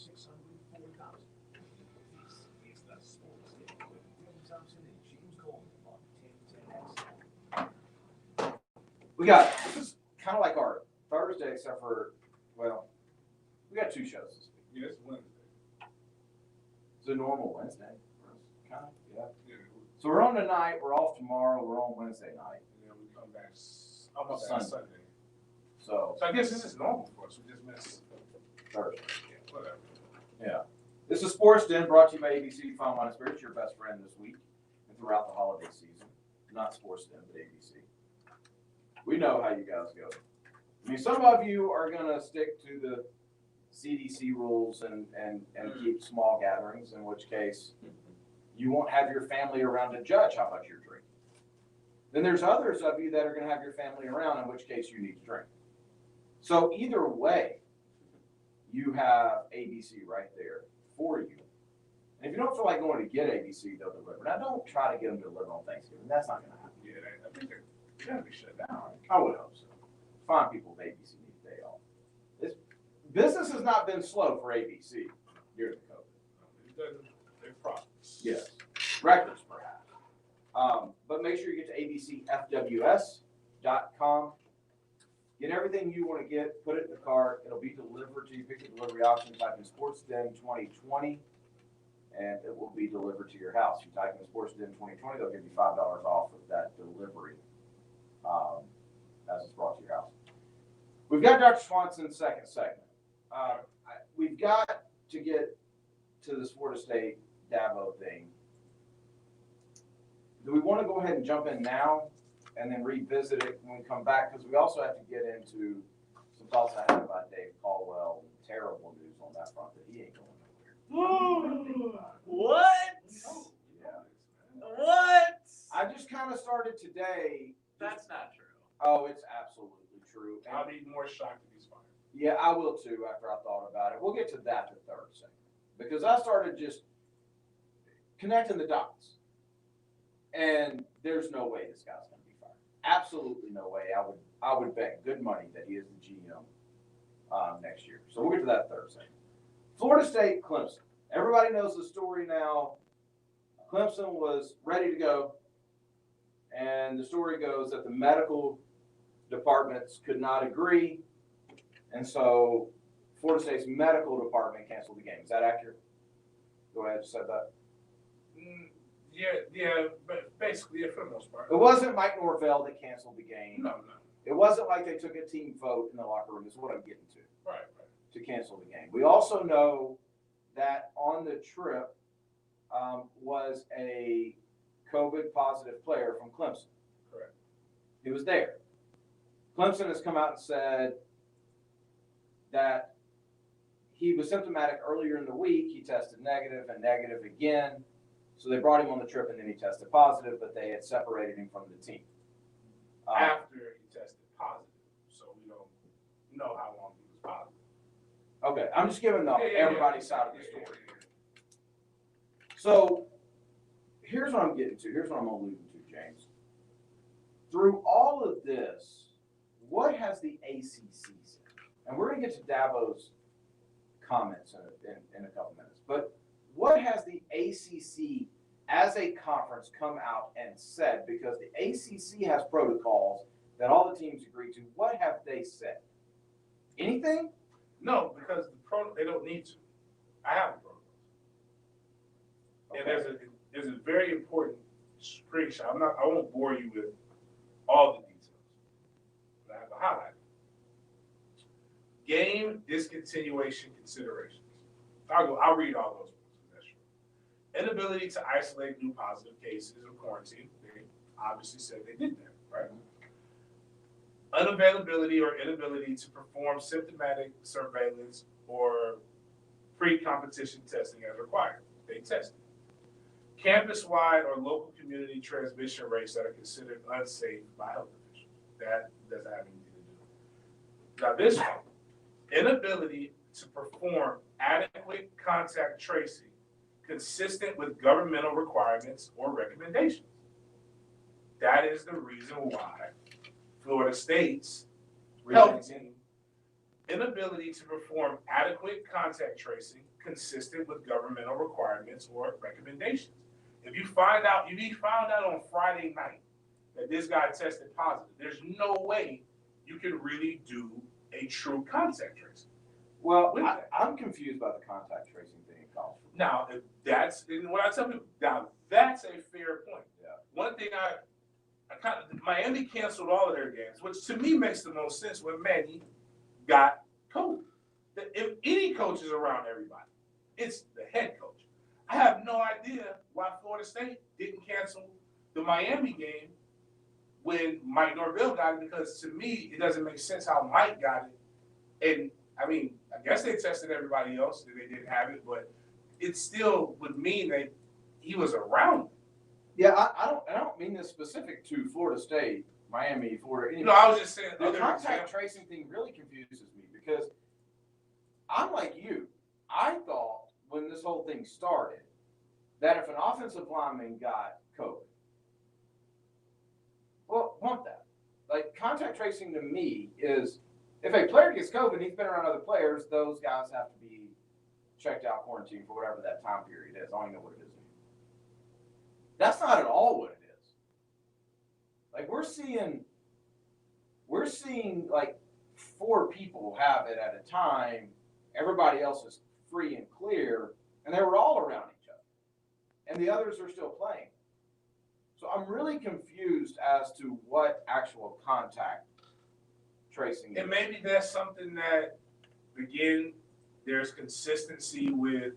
640,000. It's the sports day with William Thompson and James Golden on 1010X. We got, this is kind of like our Thursday, except for, well, we got 2 shows this week. Yeah, it's Wednesday. It's a normal Wednesday. Kind of, yeah. Yeah, So we're on tonight, we're off tomorrow, we're on Wednesday night. and then we come back Sunday. So So I guess this is normal for us. We just missed Thursday. yeah, whatever. Yeah. This is Sports Den, brought to you by ABC Fine Wine and Spirits, your best friend this week and throughout the holiday season. Not Sports Den, but ABC. We know how you guys go. I mean, some of you are going to stick to the CDC rules and keep small gatherings, in which case you won't have your family around to judge how much you're drinking. Then there's others of you that are going to have your family around, in which case you need to drink. So either way, you have ABC right there for you. And if you don't feel like going to get ABC, they'll deliver. Now, don't try to get them to deliver on Thanksgiving. That's not going to happen. Yeah, I think they're going to be shut down. I would hope so. Fine people with ABC need a day off. Business has not been slow for ABC during the COVID. They're profits. Yes, records perhaps. But make sure you get to abcfws.com. Get everything you want to get, put it in the cart. It'll be delivered to you. Pick the delivery option, type in sportsden 2020, and it will be delivered to your house. You type in sportsden 2020, they'll give you $5 off of that delivery as it's brought to your house. We've got Dr. Swanson's second segment. We've got to get to this Florida State Dabo thing. Do we want to go ahead and jump in now and then revisit it when we come back? Because we also have to get into some thoughts I have about Dave Caldwell. Terrible news on that front that he ain't going nowhere. What? Yeah. What? I just kind of started today. That's not true. Oh, it's absolutely true. And I'll be more shocked if he's fired. yeah, I will too after I thought about it. We'll get to that the third segment. Because I started just connecting the dots. And there's no way this guy's going to be fired. Absolutely no way. I would bet good money that he is the GM next year. So we'll get to that third segment. Florida State, Clemson. Everybody knows the story now. Clemson was ready to go. And the story goes that the medical departments could not agree. And so Florida State's medical department canceled the game. Is that accurate? Go ahead, you said that. Yeah, but basically, yeah, for the most part. It wasn't Mike Norvell that canceled the game. No. It wasn't like they took a team vote in the locker room, is what I'm getting to, Right. to cancel the game. We also know that on the trip was a COVID positive player from Clemson. Correct. He was there. Clemson has come out and said that he was symptomatic earlier in the week. He tested negative and negative again. So they brought him on the trip and then he tested positive, but they had separated him from the team. After he tested positive, so we don't know how long he was positive. Okay, I'm just giving everybody's side of the Yeah. story. So here's what I'm getting to. Here's what I'm alluding to, James. Through all of this, what has the ACC said? And we're going to get to Dabo's comments in a couple minutes. But what has the ACC as a conference come out and said? Because the ACC has protocols that all the teams agree to. What have they said? Anything? No, because they don't need to. I have a protocol. And there's a very important screenshot. I won't bore you with all the details. But I have a highlight. Game discontinuation considerations. I'll read all those ones. That's true. Inability to isolate new positive cases or quarantine. They obviously said they did that, right? Unavailability or inability to perform symptomatic surveillance or pre-competition testing as required. They tested. Campus-wide or local community transmission rates that are considered unsafe by health officials. That doesn't have anything to do. Now this one, inability to perform adequate contact tracing consistent with governmental requirements or recommendations. That is the reason why Florida State's health team inability to perform adequate contact tracing consistent with governmental requirements or recommendations. If you found out on Friday night that this guy tested positive, there's no way you can really do a true contact tracing. Well, I'm confused by the contact tracing thing in college football. Now, if that's what I tell people. Now, that's a fair point. Yeah. One thing Miami canceled all of their games, which to me makes the most sense when Manny got COVID. If any coach is around everybody, it's the head coach. I have no idea why Florida State didn't cancel the Miami game when Mike Norvell got it, because to me, it doesn't make sense how Mike got it. And I mean, I guess they tested everybody else and they didn't have it, but it still would mean that he was around. Yeah, I don't mean this specific to Florida State, Miami, Florida. No, I was just saying The other contact examples. tracing thing really confuses me because I'm like you. I thought when this whole thing started that if an offensive lineman got COVID, well, want that. Like, contact tracing to me is if a player gets COVID and he's been around other players, those guys have to be checked out, quarantined for whatever that time period is. I don't even know what it is anymore. That's not at all what it is. Like, we're seeing like 4 people have it at a time. Everybody else is free and clear, and they were all around each other. And the others are still playing. So I'm really confused as to what actual contact tracing is. And maybe that's something that, again, there's consistency with,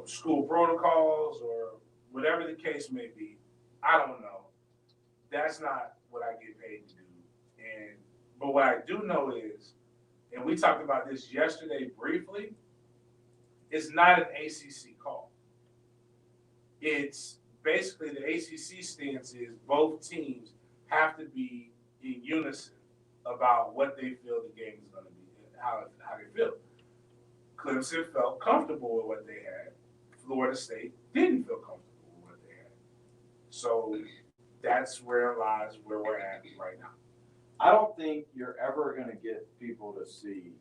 school protocols or whatever the case may be. I don't know. That's not what I get paid to do. But what I do know is, and we talked about this yesterday briefly, it's not an ACC call. It's basically the ACC stance is both teams have to be in unison about what they feel the game is going to be and how they feel. Clemson felt comfortable with what they had. Florida State didn't feel comfortable with what they had. So that's where lies where we're at right now. I don't think you're ever going to get people to see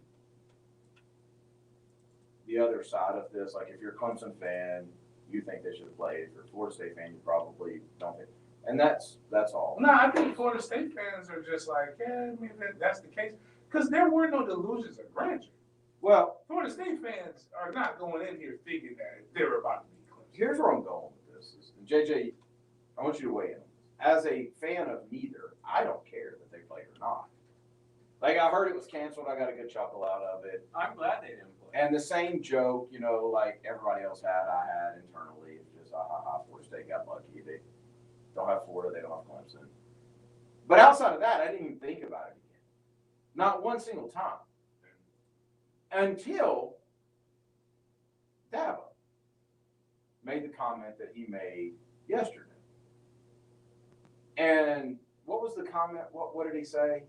the other side of this. Like, if you're a Clemson fan, you think they should have played. If you're a Florida State fan, you probably don't think. And that's all. No, I think Florida State fans are just like, yeah, I mean, that's the case. Because there were no delusions of grandeur. Well, Florida State fans are not going in here thinking that they were about to beat Clemson. here's where I'm going with this. And JJ, I want you to weigh in. As a fan of neither, I don't care that they played or not. Like, I heard it was canceled. I got a good chuckle out of it. I'm glad they didn't play. And the same joke, like everybody else had, I had internally. It's just, Florida State got lucky. They don't have Florida. They don't have Clemson. But outside of that, I didn't even think about it again. Not one single time. Until Dabo made the comment that he made yesterday. And what was the comment? What did he say?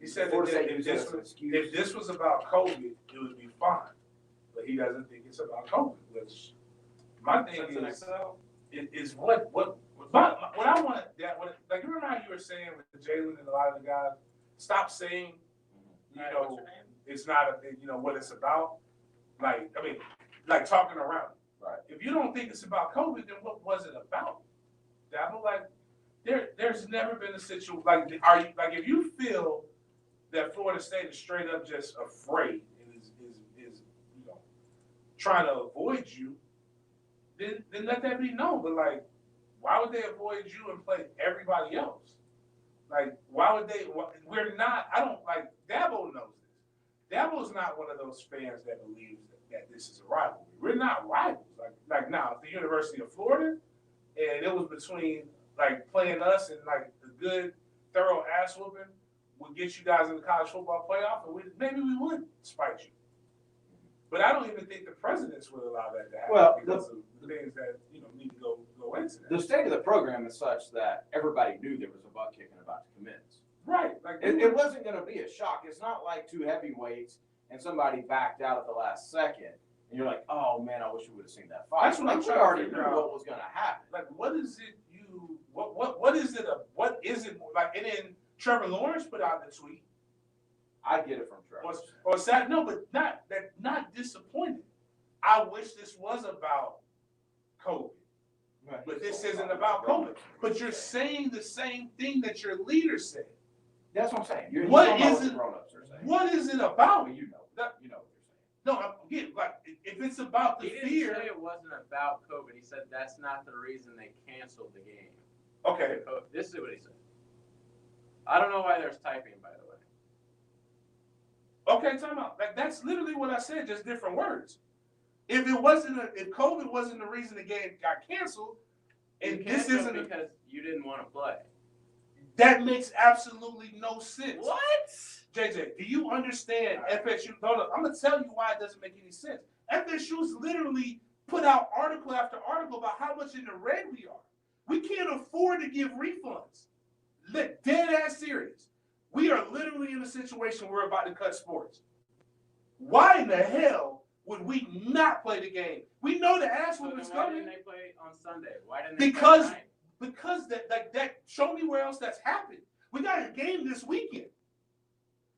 He said Florida that State used it as an excuse. if this was about COVID, it would be fine. But he doesn't think it's about COVID, which my thing is what I want that like, you remember how you were saying with Jalen and a lot of the guys, stop saying, What's your name? it's not what it's about. Like, I mean, like talking around. Right. If you don't think it's about COVID, then what was it about? Dabo, like, there's never been a situation like if you feel that Florida State is straight up just afraid and is trying to avoid you, then let that be known. But like, why would they avoid you and play everybody else? Like, why would they? We're not. I don't like. Dabo knows this. Dabo's not one of those fans that believes that this is a rivalry. We're not rivals. Like now, if the University of Florida, and it was between like playing us and like a good thorough ass whooping would get you guys in the college football playoff, and maybe we would spite you. But I don't even think the presidents would allow that to happen because of the things that need to go into that. The state of the program is such that everybody knew there was a butt kicking about to commence. Right. Like It wasn't going to be a shock. It's not like 2 heavyweights and somebody backed out at the last second, and you're like, oh man, I wish we would have seen that fight. That's what I'm we trying to already figure knew out. what was going to happen. Like, what is it what is it like? And then Trevor Lawrence put out the tweet. I get it from Trevor. Or sad, no, but not disappointed. I wish this was about COVID, but this isn't about COVID. But you're saying the same thing that your leader said. That's what I'm saying. You're What talking about is what it- the grown-ups are saying. What is it about? Well, you know what you're saying. No, again, like if it's about the He didn't fear, say it wasn't about COVID. He said that's not the reason they canceled the game. okay. This is what he said. I don't know why there's typing, by the way. Okay, time out. Like that's literally what I said, just different words. If COVID wasn't the reason the game got canceled, and You this canceled isn't because you didn't want to play. that makes absolutely no sense. What? JJ, do you understand FSU? Hold on, I'm gonna tell you why it doesn't make any sense. FSU's literally put out article after article about how much in the red we are. We can't afford to give refunds. Dead ass serious. We are literally in a situation where we're about to cut sports. Why in the hell would we not play the game? We know the ass So whooping then is why coming. didn't they play on Sunday? Why didn't they Because play tonight? because that show me where else that's happened. We got a game this weekend.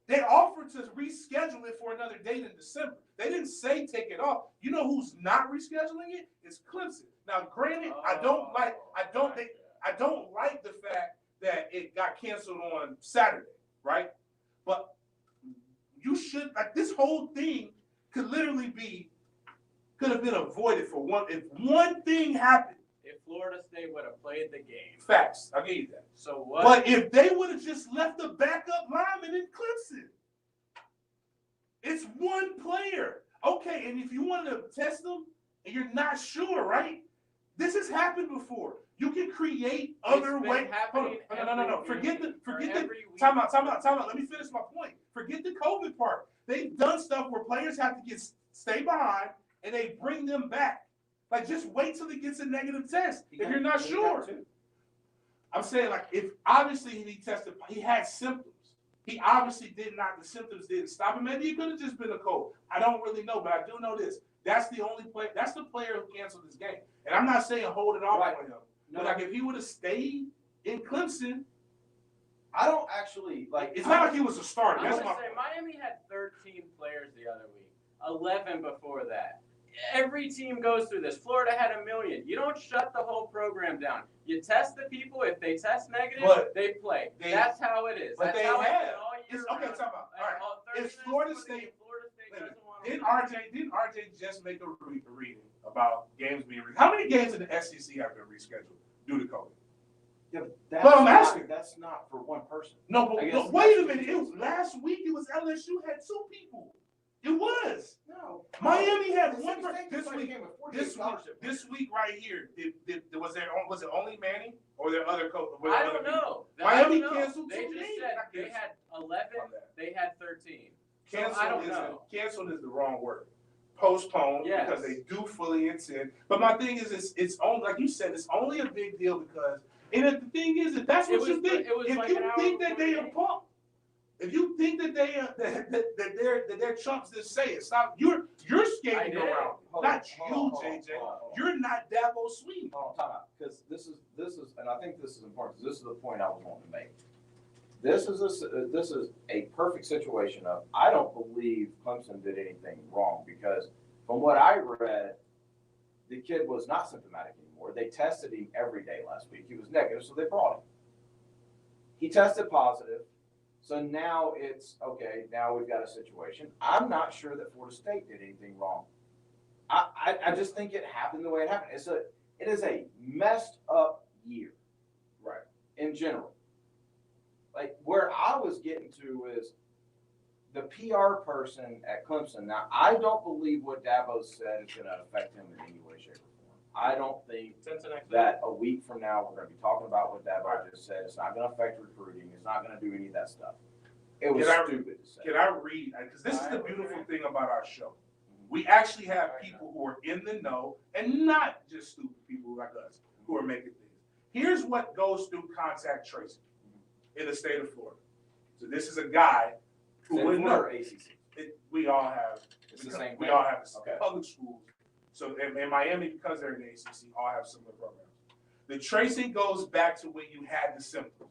They offered to reschedule it for another date in December. They didn't say take it off. You know who's not rescheduling it? It's Clemson. Now, granted, I don't like the fact that it got canceled on Saturday, right? But you should this whole thing could have been avoided for one. If one thing happened, If Florida State would have played the game. facts, I'll give you that. So what? But if they would have just left the backup lineman in Clemson, it's one player. Okay, and if you want to test them and you're not sure, right? This has happened before. You can create other It's been ways. happening No. every Forget week, the every week. time out. Let me finish my point. Forget the COVID part. They've done stuff where players have to stay behind and they bring them back. Like just wait till he gets a negative test. If you're not sure. I'm saying like if obviously he tested, he had symptoms. He obviously the symptoms didn't stop him. Maybe it could have just been a cold. I don't really know, but I do know this. That's the only player. That's the player who canceled this game. And I'm not saying hold it off on him. No, But like if he would have stayed in Clemson, I don't actually like. it's not like he was a starter. I'm That's gonna my say point. Miami had 13 players the other week, 11 before that. Every team goes through this. Florida had 1 million. You don't shut the whole program down. You test the people. If they test negative, But they play. they- That's how it is. but That's they how have. it's been all year Okay, round. talk about. All right. All 30 If minutes Florida before the game, State- Florida State doesn't want to Didn't play. RJ just make a reading about games being how many games in the SEC have been rescheduled due to COVID? Yeah, but But I'm asking. That's not for one person. No, I but guess no, wait a that's- minute. It was last week. It was LSU had 2 people. It was. No. Miami had This one is- person this week. game with 48 scholarship This week right here. Was it only Manning or there other coaches? I don't know. Miami I don't know. canceled They 2 just games. said they had 11. They had 13. So I don't know. Canceled is the wrong word. Postponed Yes. because they do fully intend. But my thing is, it's only like you said, it's only a big deal because. And if the thing is, if that's what you think, if you think that they are pumped, if you think that they that they're chumps, just say it. Stop. You're skating around. Not you, JJ. You're not Dabo Sweet. Hold on, time out, because this is, and I think this is important, because this is the point I was wanting to make. This is a perfect situation of, I don't believe Clemson did anything wrong, because from what I read, the kid was not symptomatic anymore. They tested him every day last week. He was negative, so they brought him. He tested positive, so now it's, okay, now we've got a situation. I'm not sure that Florida State did anything wrong. I just think it happened the way it happened. It is a messed up year. Right. In general. Like, where I was getting to is the PR person at Clemson. Now, I don't believe what Dabo said is going to affect him in any way, shape, or form. I don't think that a week from now we're going to be talking about what Dabo just said. It's not going to affect recruiting. It's not going to do any of that stuff. It was stupid to say. Can I read? Because this is the beautiful thing about our show. We actually have people who are in the know and not just stupid people like us who are making things. Here's what goes through contact tracing in the state of Florida. So this is a guy who would know. ACC. We all have. It's the same We thing? all have Okay. public schools. So in Miami, because they're in the ACC, all have similar programs. The tracing goes back to when you had the symptoms.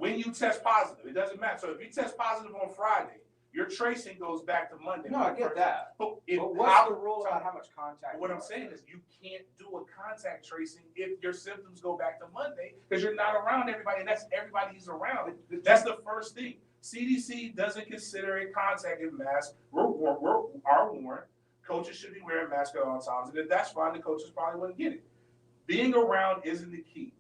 when you test positive, it doesn't matter. So if you test positive on Friday, your tracing goes back to Monday. No, I get that. But what's the rule about how much contact? What I'm saying is you can't do a contact tracing if your symptoms go back to Monday because you're not around everybody, and that's everybody who's around. That's the first thing. CDC doesn't consider it contact if masks are worn. Coaches should be wearing masks at all times, and if that's fine, the coaches probably wouldn't get it. Being around isn't the key.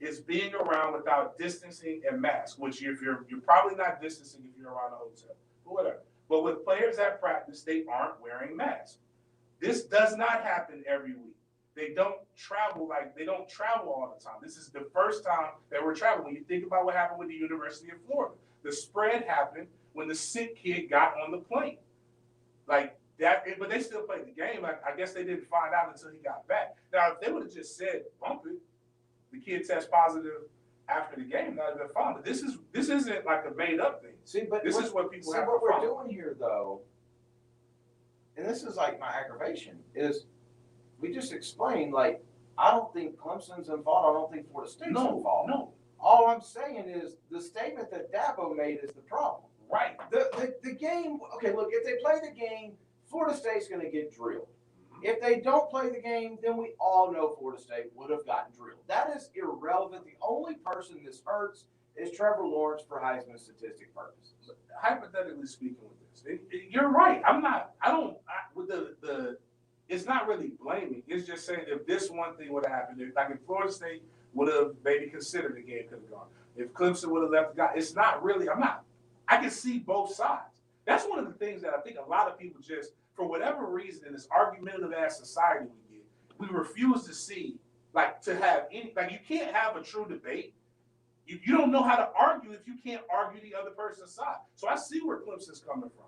It's being around without distancing and masks, which if you're probably not distancing if you're around a hotel, but whatever. But with players at practice, they aren't wearing masks. This does not happen every week. They don't travel all the time. This is the first time that we're traveling. When you think about what happened with the University of Florida, the spread happened when the sick kid got on the plane. Like that, but they still played the game. I guess they didn't find out until he got back. Now, if they would have just said, bump it, the kid test positive after the game, that would have been fine. But this isn't like a made up thing. See, but this is what people have to what we're follow. doing here, though, and this is like my aggravation, is we just explained, like, I don't think Clemson's involved. I don't think Florida State's involved. No. All I'm saying is the statement that Dabo made is the problem. Right. The game, okay, look, if they play the game, Florida State's going to get drilled. If they don't play the game, then we all know Florida State would have gotten drilled. That is irrelevant. The only person this hurts is Trevor Lawrence for Heisman statistic purposes. Hypothetically speaking with this, you're right. It's not really blaming. It's just saying if this one thing would have happened, if Florida State would have maybe considered the game could have gone. If Clemson would have left the guy, it's not really, I can see both sides. That's one of the things that I think a lot of people just, for whatever reason, in this argumentative ass society we get, we refuse to see, to have any, you can't have a true debate. You don't know how to argue if you can't argue the other person's side. So I see where Clemson's coming from.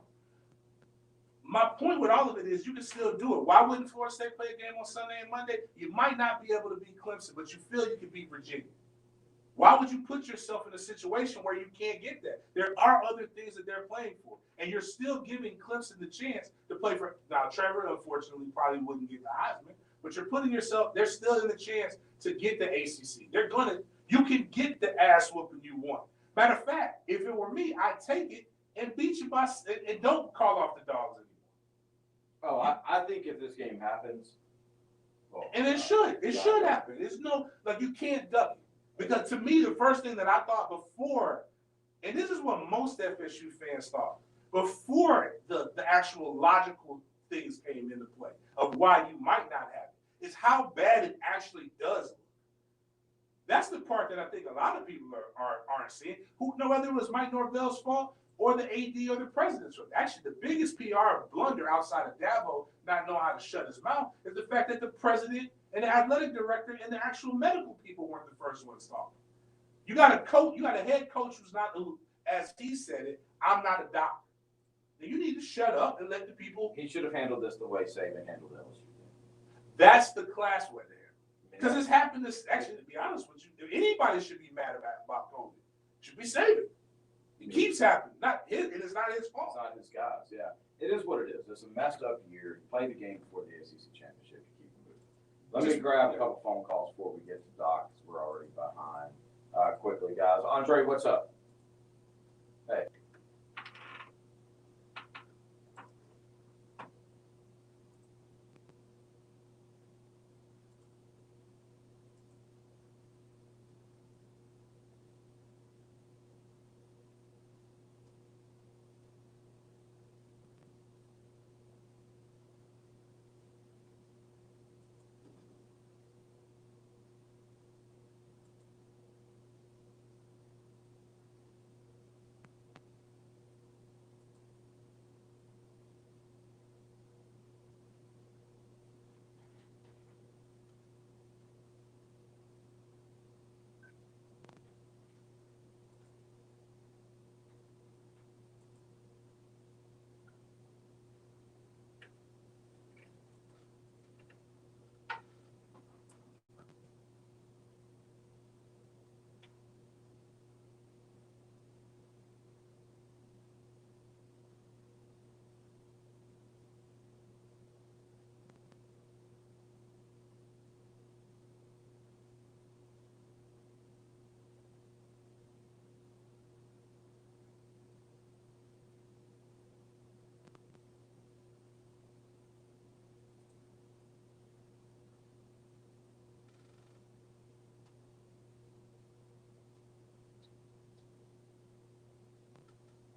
My point with all of it is you can still do it. Why wouldn't Florida State play a game on Sunday and Monday? You might not be able to beat Clemson, but you feel you can beat Virginia. Why would you put yourself in a situation where you can't get that? There are other things that they're playing for, and you're still giving Clemson the chance to play for. Now, Trevor, unfortunately, probably wouldn't get the Heisman, but you're putting yourself. They're still in the chance to get the ACC. You can get the ass whooping you want. Matter of fact, if it were me, I'd take it and beat you and don't call off the dogs anymore. Oh, I think if this game happens, and it should happen. There's no you can't duck it. Because to me, the first thing that I thought before, and this is what most FSU fans thought, before the actual logical things came into play of why you might not have it, is how bad it actually does look. That's the part that I think a lot of people aren't seeing. Who know whether it was Mike Norvell's fault or the AD or the president's fault. Actually, the biggest PR blunder outside of Dabo not knowing how to shut his mouth is the fact that the president and the athletic director and the actual medical people weren't the first ones talking. You got a coach, you got a head coach who, as he said it, I'm not a doctor. Then you need to shut up and let the people. He should have handled this the way Saban handled LSU. That's the class we're there. Because it's happened actually, to be honest with you, if anybody should be mad about COVID, should be Saban. It keeps happening. It is not his fault. It's not his guys, yeah. It is what it is. It's a messed up year. You play the game before the ACC championship. You keep moving. Let me grab a couple phone calls before we get to Doc, because we're already behind. Quickly, guys. Andre, what's up? Hey.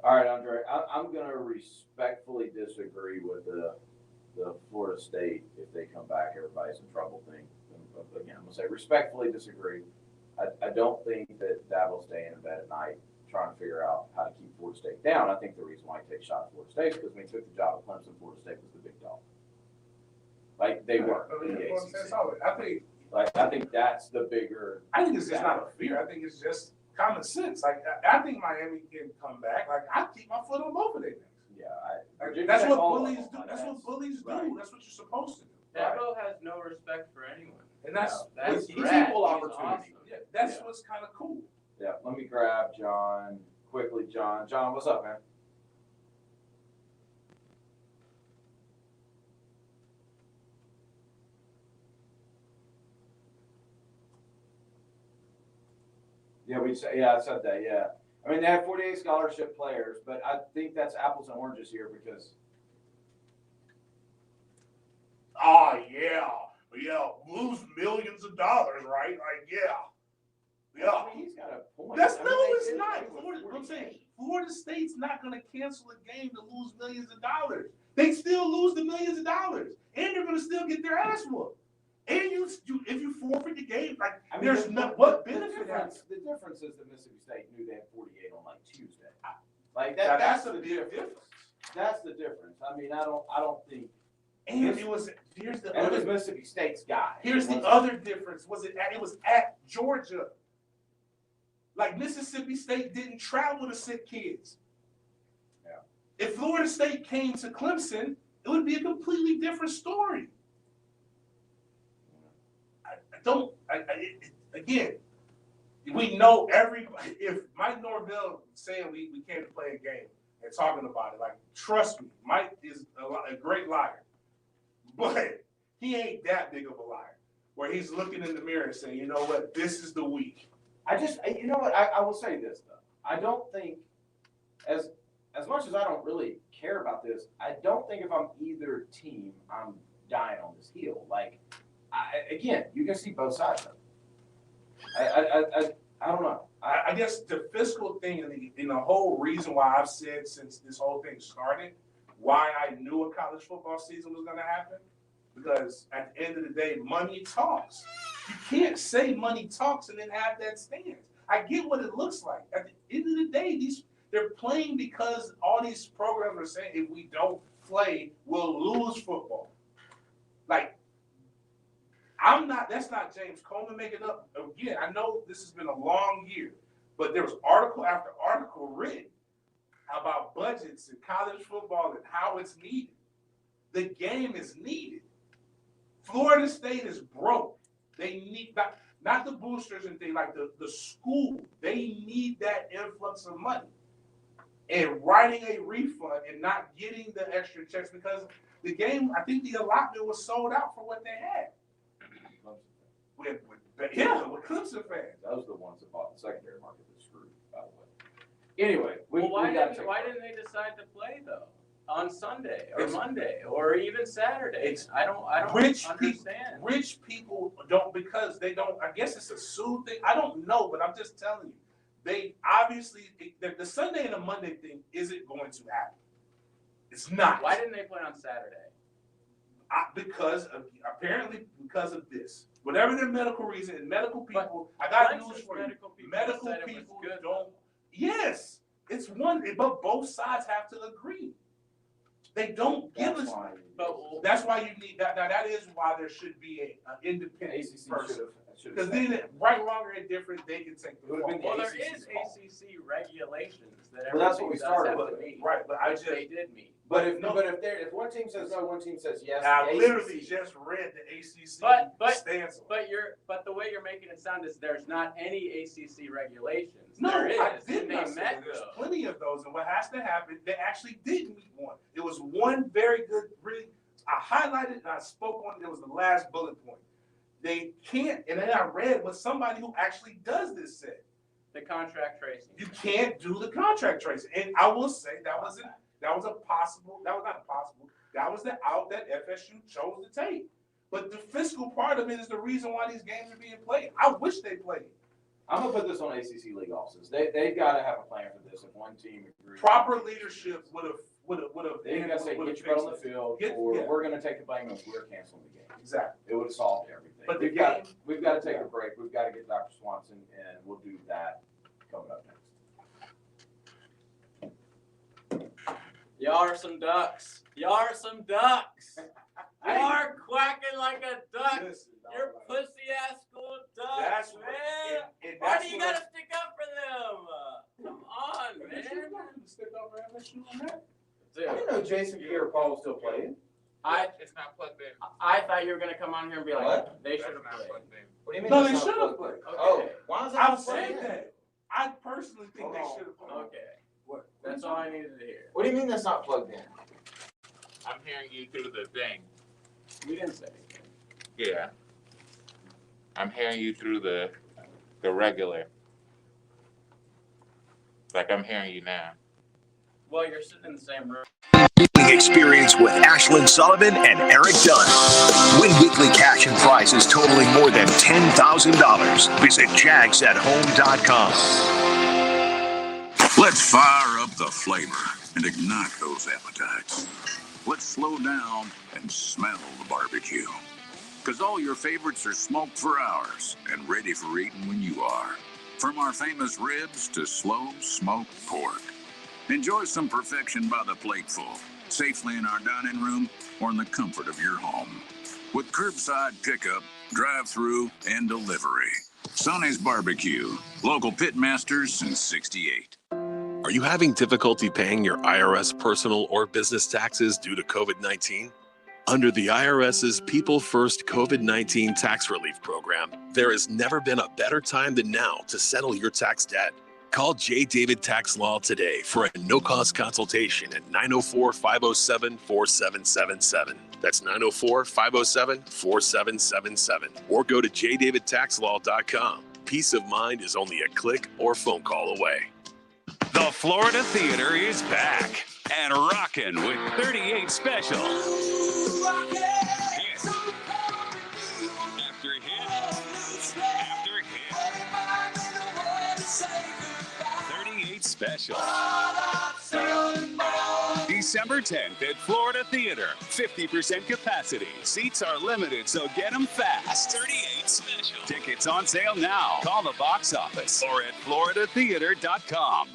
All right, Andre, I'm gonna respectfully disagree with the Florida State, if they come back, everybody's in trouble thing. Again, I'm gonna say respectfully disagree. I don't think that Dabo's staying in bed at night trying to figure out how to keep Florida State down. I think the reason why he takes a shot at Florida State is because when he took the job at Clemson, Florida State was the big dog. Like they were in the ACC. I think that's the bigger. I think it's just not a fear. I think it's just common sense. Like I think Miami can come back. Like I keep my foot on both of their necks. Yeah, That's what bullies do. That's what bullies do. Right. That's what you're supposed to do. Dabo has no respect for anyone. And that's he's rad. equal He's opportunity. awesome. yeah, that's what's kind of cool. Yeah, let me grab John quickly. John, what's up, man? Yeah, I said that. Yeah, I mean they have 48 scholarship players, but I think that's apples and oranges here because. Oh yeah, lose millions of dollars, right? Like I mean, he's got a point. That's I mean, no, they it's did not. play with Florida, I'm 48. saying Florida State's not going to cancel a game to lose millions of dollars. They still lose the millions of dollars, and they're going to still get their ass whooped. And if you forfeit the game, like I mean, there's no what the benefit. difference is that Mississippi State knew they had 48 on like Tuesday. Like Now, that's a the big difference. That's the difference. I mean, I don't think. And it was here's the And it was other. Mississippi State's guy. Here's the other difference. It was at Georgia. Like Mississippi State didn't travel to sit kids. Yeah. If Florida State came to Clemson, it would be a completely different story. Again, we know everybody. If Mike Norvell saying we came to play a game and talking about it, like trust me, Mike is a great liar, but he ain't that big of a liar. Where he's looking in the mirror and saying, you know what, this is the week. You know what, I will say this though. I don't think, as much as I don't really care about this, I don't think if I'm either team, I'm dying on this heel. Like, again, you can see both sides of it. I don't know. I guess the fiscal thing and the whole reason why I've said since this whole thing started, why I knew a college football season was going to happen, because at the end of the day, money talks. You can't say money talks and then have that stance. I get what it looks like. At the end of the day, they're playing because all these programs are saying if we don't play, we'll lose football. Like, that's not James Coleman making up. Again, I know this has been a long year, but there was article after article written about budgets in college football and how it's needed. The game is needed. Florida State is broke. They need not the boosters and things, like the school. They need that influx of money. And writing a refund and not getting the extra checks because the game, I think the allotment was sold out for what they had. With Clemson fans. Those are the ones that bought the secondary market that screwed, by the way. Anyway, why didn't they decide to play though on Sunday or Monday or even Saturday? I don't understand. Rich people don't, because they don't. I guess it's a sue thing. I don't know, but I'm just telling you. They obviously the Sunday and the Monday thing isn't going to happen. It's not. Why didn't they play on Saturday? Because of this. Whatever their medical reason, and medical people, I got news for you. Medical people don't. Yes, it's one, but both sides have to agree. They don't give us. That's why you need that. Now that is why there should be an independent person. Because then, right, wrong, or indifferent, they can take the ball. Well, there is ACC regulations that well, that's what we started with. Right, but they did meet. But if one team says no, one team says yes. I literally just read the ACC stance. But the way you're making it sound is there's not any ACC regulations. No, there is. I did not say there's plenty of those, and what has to happen, they actually did meet one. It was one very good, really, I highlighted and I spoke on it. It was the last bullet point. They can't, and then I read what somebody who actually does this said. The contract tracing. You can't do the contract tracing, and I will say that was not impossible. That was the out that FSU chose to take. But the fiscal part of it is the reason why these games are being played. I wish they played. I'm gonna put this on ACC league offices. They've got to have a plan for this. If one team agrees, Proper leadership would have. They got to say, get your butt on the field, or we're gonna take the blame and we're canceling the game. Exactly. It would have solved everything. But we've got to take a break. We've got to get Dr. Swanson, and we'll do that coming up next. Y'all are some ducks. Y'all are some ducks. You are quacking like a duck. Listen, You're pussy ass school ducks, That's man. and Why that's do you what gotta stick up for them? Come on, man. Stick up for LSU on that. I didn't know Jason Pierre-Paul was still playing. It's not plugged in. I thought you were gonna come on here and be like, What? they should That's have not played. plugged in. What do you mean? No, that's they not should have plugged? played. Oh, why is that I'm not plugged saying in? that. I personally think they Hold on. should have played. Okay, What? that's all I needed to hear. What do you mean that's not plugged in? I'm hearing you through the thing. We didn't say anything. Yeah. I'm hearing you through the regular. Like I'm hearing you now. Well, you're sitting in the same room. Experience with Ashlyn Sullivan and Eric Dunn. Win weekly cash and prizes totaling more than $10,000. Visit jagsathome.com. Let's fire up the flavor and ignite those appetites. Let's slow down and smell the barbecue. Because all your favorites are smoked for hours and ready for eating when you are. From our famous ribs to slow smoked pork. Enjoy some perfection by the plateful, safely in our dining room or in the comfort of your home. With curbside pickup, drive-through, and delivery. Sonny's Barbecue, local pitmasters since '68. Are you having difficulty paying your IRS personal or business taxes due to COVID-19? Under the IRS's People First COVID-19 Tax Relief Program, there has never been a better time than now to settle your tax debt. Call J. David Tax Law today for a no-cost consultation at 904-507-4777. That's 904-507-4777. Or go to jdavidtaxlaw.com. Peace of mind is only a click or phone call away. The Florida Theater is back and rocking with 38 Special. Hit. After hit. After hit. 38 Special. December 10th at Florida Theater. 50% capacity. Seats are limited, so get them fast. 38 Special. Tickets on sale now. Call the box office or at floridatheater.com.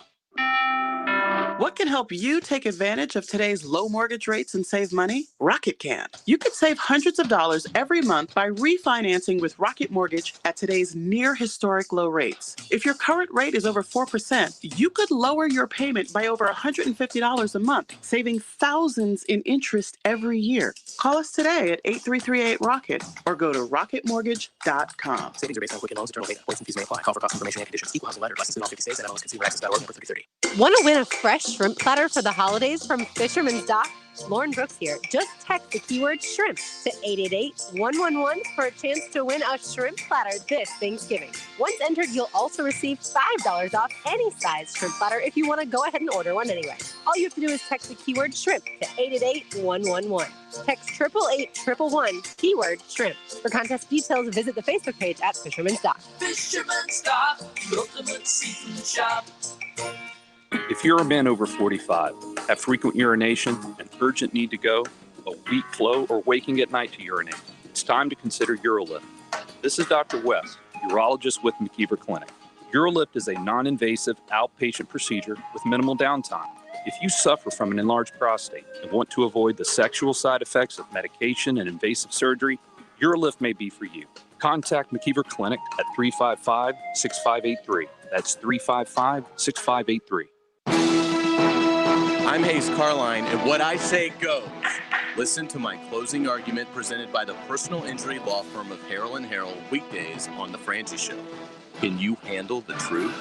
What can help you take advantage of today's low mortgage rates and save money? Rocket can. You could save hundreds of dollars every month by refinancing with Rocket Mortgage at today's near historic low rates. If your current rate is over 4%, you could lower your payment by over $150 a month, saving thousands in interest every year. Call us today at 8338-ROCKET or go to rocketmortgage.com. Savings are based on Quicken Loans, internal data. Points and fees may apply. Call for cost information and conditions. Equal housing letter. Licensed in all 50 states and MLSconsumerAccess.org number 3330. Want to win a fresh shrimp platter for the holidays from Fisherman's Dock? Lauren Brooks here. Just text the keyword shrimp to 888-111 for a chance to win a shrimp platter this Thanksgiving. Once entered, you'll also receive $5 off any size shrimp platter if you want to go ahead and order one anyway. All you have to do is text the keyword shrimp to 888-111. Text 888-111, keyword shrimp. For contest details, visit the Facebook page at Fisherman's Dock. Fisherman's Dock, the ultimate seafood shop. If you're a man over 45, have frequent urination, an urgent need to go, a weak flow, or waking at night to urinate, it's time to consider UroLift. This is Dr. West, urologist with McKeever Clinic. UroLift is a non-invasive outpatient procedure with minimal downtime. If you suffer from an enlarged prostate and want to avoid the sexual side effects of medication and invasive surgery, UroLift may be for you. Contact McKeever Clinic at 355-6583. That's 355-6583. I'm Hayes Carline, and what I say goes. Listen to my closing argument presented by the personal injury law firm of Harrell & Harrell weekdays on The Frangie Show. Can you handle the truth?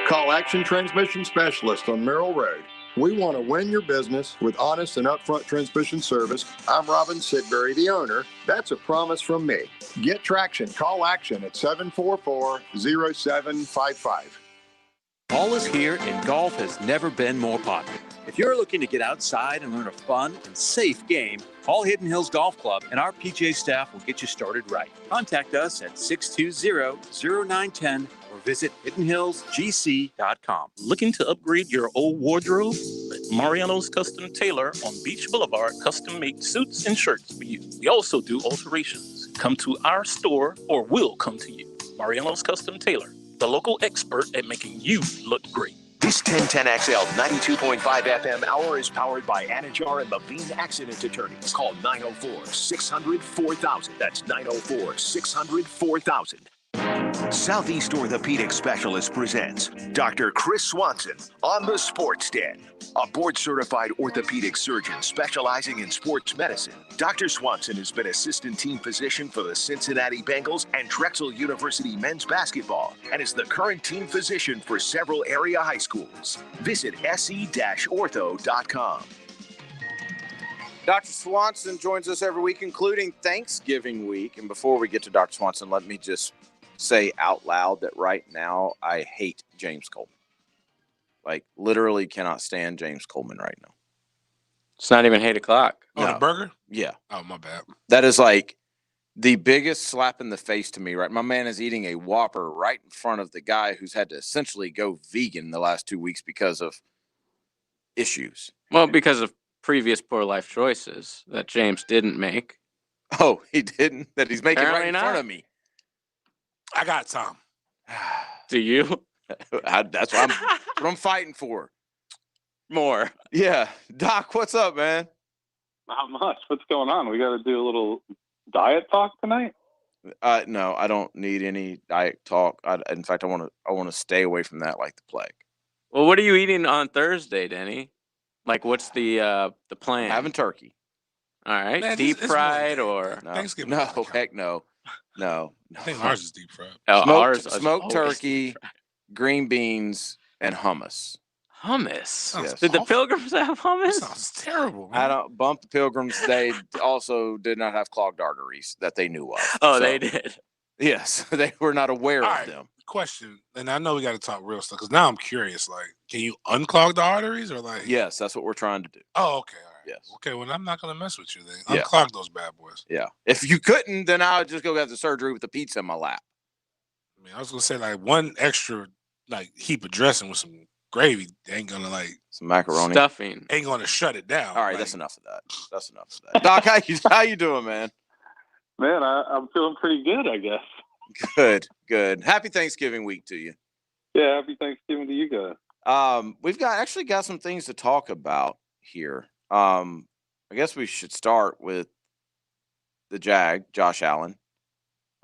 Call Action Transmission Specialist on Merrill Road. We want to win your business with honest and upfront transmission service. I'm Robin Sidbury, the owner. That's a promise from me. Get traction. Call Action at 744-0755. Fall is here and golf has never been more popular. If you're looking to get outside and learn a fun and safe game, call Hidden Hills Golf Club and our PGA staff will get you started right. Contact us at 620-0910 or visit hiddenhillsgc.com. Looking to upgrade your old wardrobe? Let Mariano's Custom Tailor on Beach Boulevard custom make suits and shirts for you. We also do alterations. Come to our store or we'll come to you. Mariano's Custom Tailor, the local expert at making you look great. This 1010XL 92.5 FM hour is powered by Anajar and Levine Accident Attorneys. Call 904-600-4000. That's 904-600-4000. Southeast Orthopedic Specialist presents Dr. Chris Swanson on the Sports Den. A board-certified orthopedic surgeon specializing in sports medicine, Dr. Swanson has been assistant team physician for the Cincinnati Bengals and Drexel University men's basketball and is the current team physician for several area high schools. Visit se-ortho.com. Dr. Swanson joins us every week, including Thanksgiving week. And before we get to Dr. Swanson, let me just say out loud that right now I hate James Coleman. Like, literally cannot stand James Coleman right now. It's not even 8 o'clock. Oh, the burger? Yeah. Oh, my bad. That is like the biggest slap in the face to me, right? My man is eating a Whopper right in front of the guy who's had to essentially go vegan the last 2 weeks because of issues. Well, because of previous poor life choices that James didn't make. Oh, he didn't? That he's making Apparently right in not. front of me. I got Tom. Do you? That's what I'm fighting for. More. Yeah. Doc, what's up, man? Not much. What's going on? We got to do a little diet talk tonight? No, I don't need any diet talk. In fact, I want to stay away from that like the plague. Well, what are you eating on Thursday, Denny? Like, what's the plan? Having turkey. All right. Man, deep it's fried really- or No, Thanksgiving. no, heck no. No. I think ours is deep fried. Oh, ours is Smoked always turkey, deep-fried. green beans, and hummus. Hummus. Sounds Did the awful. Pilgrims have That hummus? sounds terrible, man. I don't bump the Pilgrims. They also did not have clogged arteries that they knew of. Oh, So, they did. Yes, they were not aware All of right. them. Question, and I know we got to talk real stuff because now I'm curious. Like, can you unclog the arteries or like? Yes, that's what we're trying to do. Oh, okay. All right. Yes. Okay, well, I'm not gonna mess with you then. Yeah. Unclog those bad boys. Yeah. If you couldn't, then I would just go have the surgery with the pizza in my lap. I mean, I was gonna say like one extra like heap of dressing with some gravy ain't gonna like Some macaroni. Stuffing. ain't gonna shut it down. All right, Like, that's enough of that. That's enough of that. Doc, how you doing, man? Man, I'm feeling pretty good, I guess. Good, good. Happy Thanksgiving week to you. Yeah, happy Thanksgiving to you guys. We've actually got some things to talk about here. I guess we should start with the Josh Allen,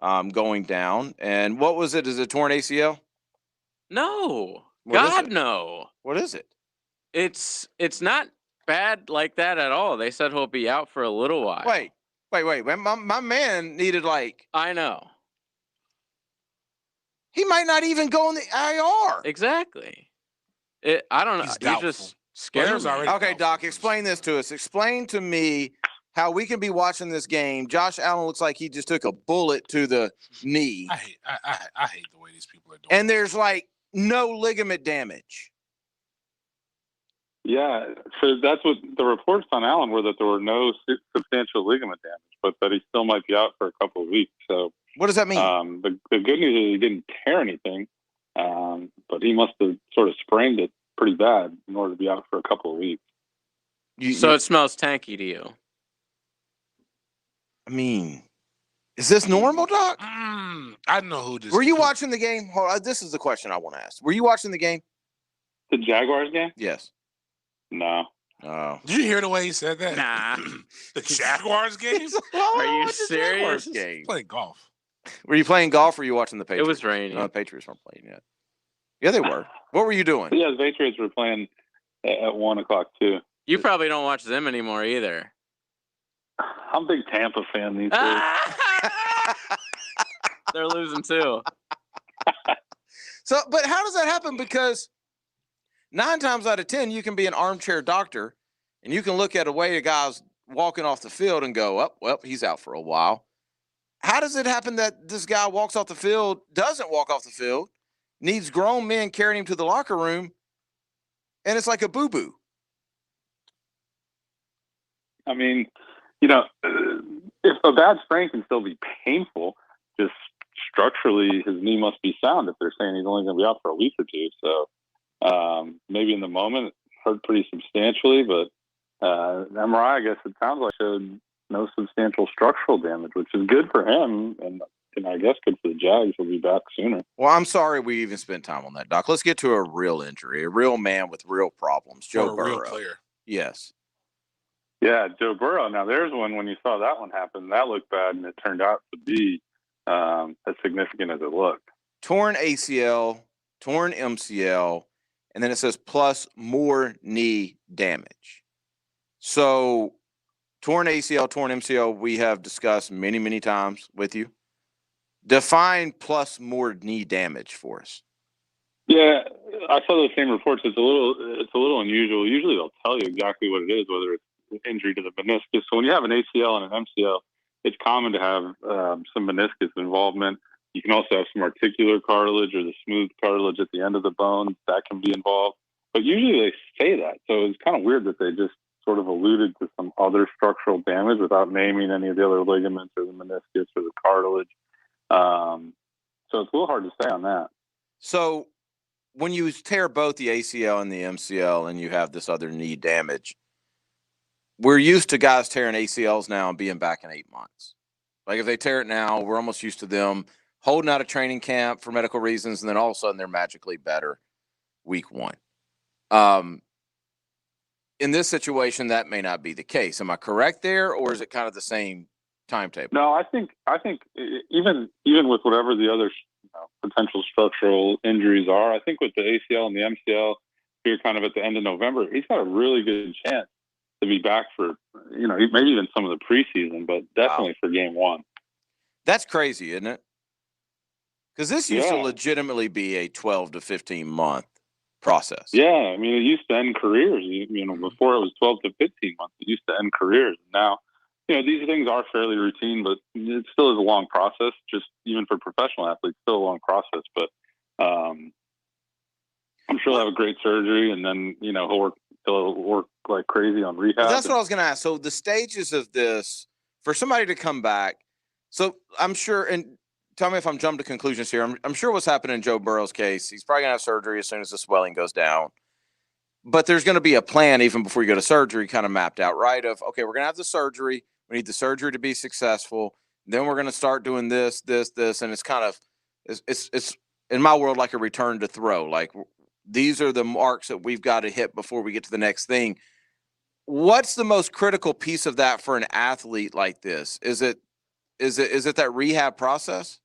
going down. And what was it? Is it torn ACL? No. What is God, it? no. What is it? It's not bad like that at all. They said he'll be out for a little while. Wait. My man needed I know. he might not even go in the IR. Exactly. I don't know. He's You doubtful. just scared was me. already- Okay, Doc, explain this to us. Explain to me how we can be watching this game. Josh Allen looks like he just took a bullet to the knee, I hate the way these people are doing. and there's like no ligament damage. Yeah, so that's what the reports on Allen were, that there were no substantial ligament damage, but that he still might be out for a couple of weeks. So What does that mean? the good news is he didn't tear anything, but he must have sort of sprained it pretty bad in order to be out for a couple of weeks. So it smells tanky to you. I mean, is this normal, Doc? I know who this. Were you watching the game? Hold on, this is the question I want to ask. Were you watching the game? The Jaguars game? Yes. No. Oh. Did you hear the way he said that? Nah. The Jaguars game? Are you serious? Game. Play golf. Were you playing golf or were you watching the Patriots? It was raining. No, the Patriots weren't playing yet. Yeah, they were. What were you doing? Yeah, the Patriots were playing at 1 o'clock too. You probably don't watch them anymore either. I'm a big Tampa fan these days. They're losing too. So, but how does that happen? Because 9 times out of 10, you can be an armchair doctor and you can look at a way a guy's walking off the field and go, oh, well, he's out for a while. How does it happen that this guy walks off the field, doesn't walk off the field, needs grown men carrying him to the locker room, and it's like a boo-boo. I mean, you know, if a bad sprain can still be painful, just structurally his knee must be sound if they're saying he's only going to be out for a week or two. So maybe in the moment it hurt pretty substantially, but MRI, I guess it sounds like, showed no substantial structural damage, which is good for him, and I guess good for the Jags. He'll be back sooner. Well, I'm sorry we even spent time on that, Doc. Let's get to a real injury, a real man with real problems, Joe Burrow. Real player. Yes. Yeah, Joe Burrow. Now, there's one, when you saw that one happen, that looked bad, and it turned out to be as significant as it looked. Torn ACL, torn MCL, and then it says plus more knee damage. So, torn ACL, torn MCL, we have discussed many, many times with you. Define plus more knee damage for us. Yeah, I saw those same reports. It's a little unusual. Usually they'll tell you exactly what it is, whether it's an injury to the meniscus. So when you have an ACL and an MCL, it's common to have some meniscus involvement. You can also have some articular cartilage or the smooth cartilage at the end of the bone that can be involved. But usually they say that. So it's kind of weird that they just sort of alluded to some other structural damage without naming any of the other ligaments or the meniscus or the cartilage. So it's a little hard to say on that. So when you tear both the ACL and the MCL and you have this other knee damage, we're used to guys tearing ACLs now and being back in 8 months. Like if they tear it now, we're almost used to them holding out a training camp for medical reasons, and then all of a sudden they're magically better week one. In this situation, that may not be the case. Am I correct there, or is it kind of the same timetable? No, I think even with whatever the other potential structural injuries are, I think with the ACL and the MCL here kind of at the end of November, he's got a really good chance to be back for, maybe even some of the preseason, but definitely for game one. That's crazy, isn't it? Because this used to legitimately be a 12 to 15 month process. Yeah, I mean, it used to end careers. Before it was 12 to 15 months, it used to end careers. Now, these things are fairly routine, but it still is a long process. Just even for professional athletes, still a long process. But I'm sure he'll have a great surgery, and then he'll work like crazy on rehab. But that's what I was going to ask. So the stages of this for somebody to come back. So I'm sure, and tell me if I'm jumping to conclusions here. I'm sure what's happening in Joe Burrow's case, he's probably going to have surgery as soon as the swelling goes down. But there's going to be a plan even before you go to surgery kind of mapped out, right? Of, okay, we're going to have the surgery. We need the surgery to be successful. Then we're going to start doing this. And it's kind of, it's in my world like a return to throw. Like these are the marks that we've got to hit before we get to the next thing. What's the most critical piece of that for an athlete like this? Is it that rehab process?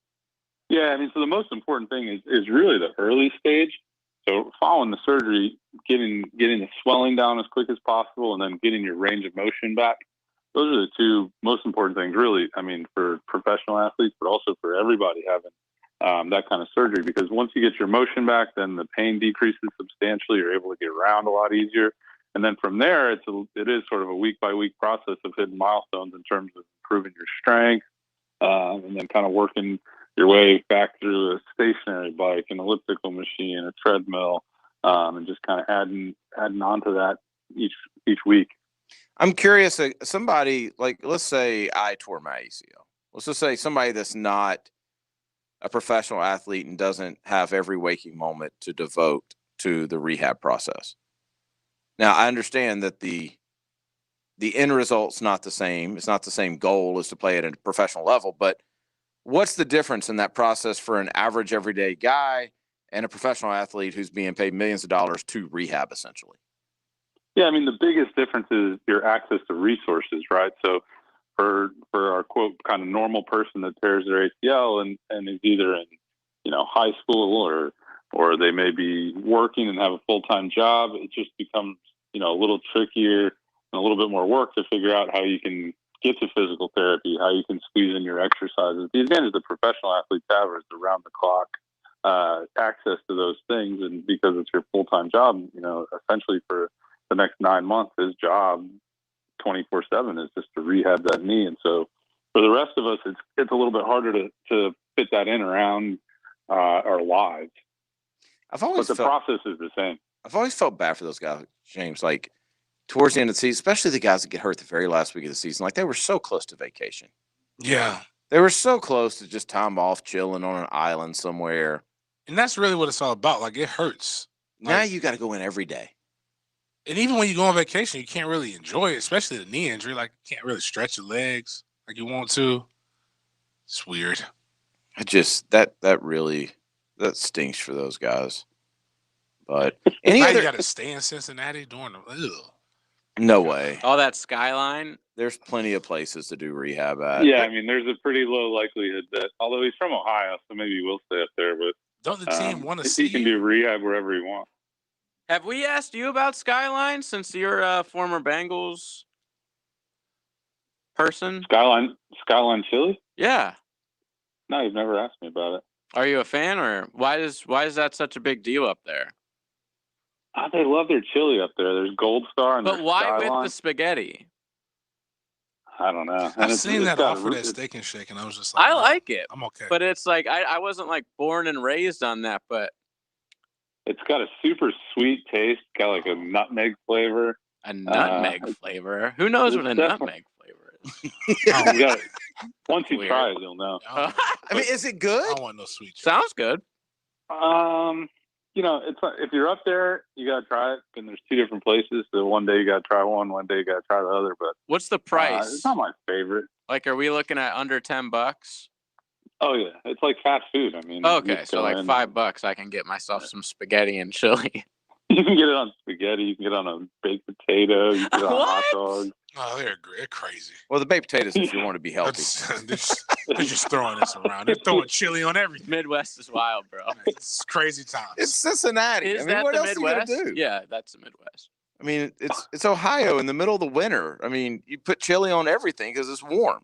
Yeah, I mean, so the most important thing is really the early stage. So following the surgery, getting the swelling down as quick as possible, and then getting your range of motion back. Those are the two most important things, really. I mean, for professional athletes, but also for everybody having that kind of surgery. Because once you get your motion back, then the pain decreases substantially. You're able to get around a lot easier. And then from there, it is sort of a week-by-week process of hitting milestones in terms of improving your strength, and then kind of working your way back through a stationary bike, an elliptical machine, a treadmill, and just kind of adding on to that each week. I'm curious, somebody like, let's say I tore my ACL. Let's just say somebody that's not a professional athlete and doesn't have every waking moment to devote to the rehab process. Now, I understand that the end result's not the same. It's not the same goal as to play at a professional level, but what's the difference in that process for an average everyday guy and a professional athlete who's being paid millions of dollars to rehab, essentially? Yeah, I mean, the biggest difference is your access to resources, right? So for our, quote, kind of normal person that tears their ACL and is either in, high school or they may be working and have a full-time job, it just becomes, a little trickier and a little bit more work to figure out how you can get to physical therapy, how you can squeeze in your exercises. The advantage that professional athletes have is around-the-clock access to those things, and because it's your full-time job, essentially for the next 9 months, his job 24/7 is just to rehab that knee. And so for the rest of us, it's a little bit harder to fit that in around our lives. I've always but the felt, process is the same. I've always felt bad for those guys, James. Like towards the end of the season, especially the guys that get hurt the very last week of the season. Like they were so close to vacation. Yeah. They were so close to just time off, chilling on an island somewhere. And that's really what it's all about. Like, it hurts. Now Like, you got to go in every day. and even when you go on vacation, you can't really enjoy it, especially the knee injury. Like, you can't really stretch your legs like you want to. It's weird. I just that really stinks for those guys. But any now other, you got to stay in Cincinnati during the. Ugh. no way. All that skyline. There's plenty of places to do rehab at. Yeah, I mean, there's a pretty low likelihood that, although he's from Ohio, so maybe he will stay up there. But don't the team want to see? He can do rehab wherever he wants. Have we asked you about Skyline since you're a former Bengals person? Skyline Chili? Yeah. No, you've never asked me about it. Are you a fan, or why is that such a big deal up there? They love their chili up there. There's Gold Star and But there's why Skyline. with the spaghetti? I don't know. I've seen that offer that Steak and Shake, and I was just like, I like it. I'm okay. But it's like I wasn't like born and raised on that, but it's got a super sweet taste. Got like a nutmeg flavor. A nutmeg flavor? Who knows what a nutmeg flavor is? You got it. Once you try it, you'll know. I mean, is it good? I don't want no sweet. Sounds good. You know, it's if you're up there, you gotta try it. And there's two different places. So one day you gotta try one day you gotta try the other. But what's the price? It's not my favorite. Like, are we looking at under $10? Oh yeah, it's like fast food. I mean, Okay, so like $5, I can get myself some spaghetti and chili. You can get it on spaghetti. You can get it on a baked potato. You can get it on hot dogs. Oh, they're crazy. Well, the baked potatoes if you want to be healthy. They're just throwing this around. They're throwing chili on everything. Midwest is wild, bro. It's crazy times. It's Cincinnati. Is I mean, that what the else Midwest? are you gonna do? Yeah, that's the Midwest. I mean, it's Ohio in the middle of the winter. I mean, you put chili on everything because it's warm.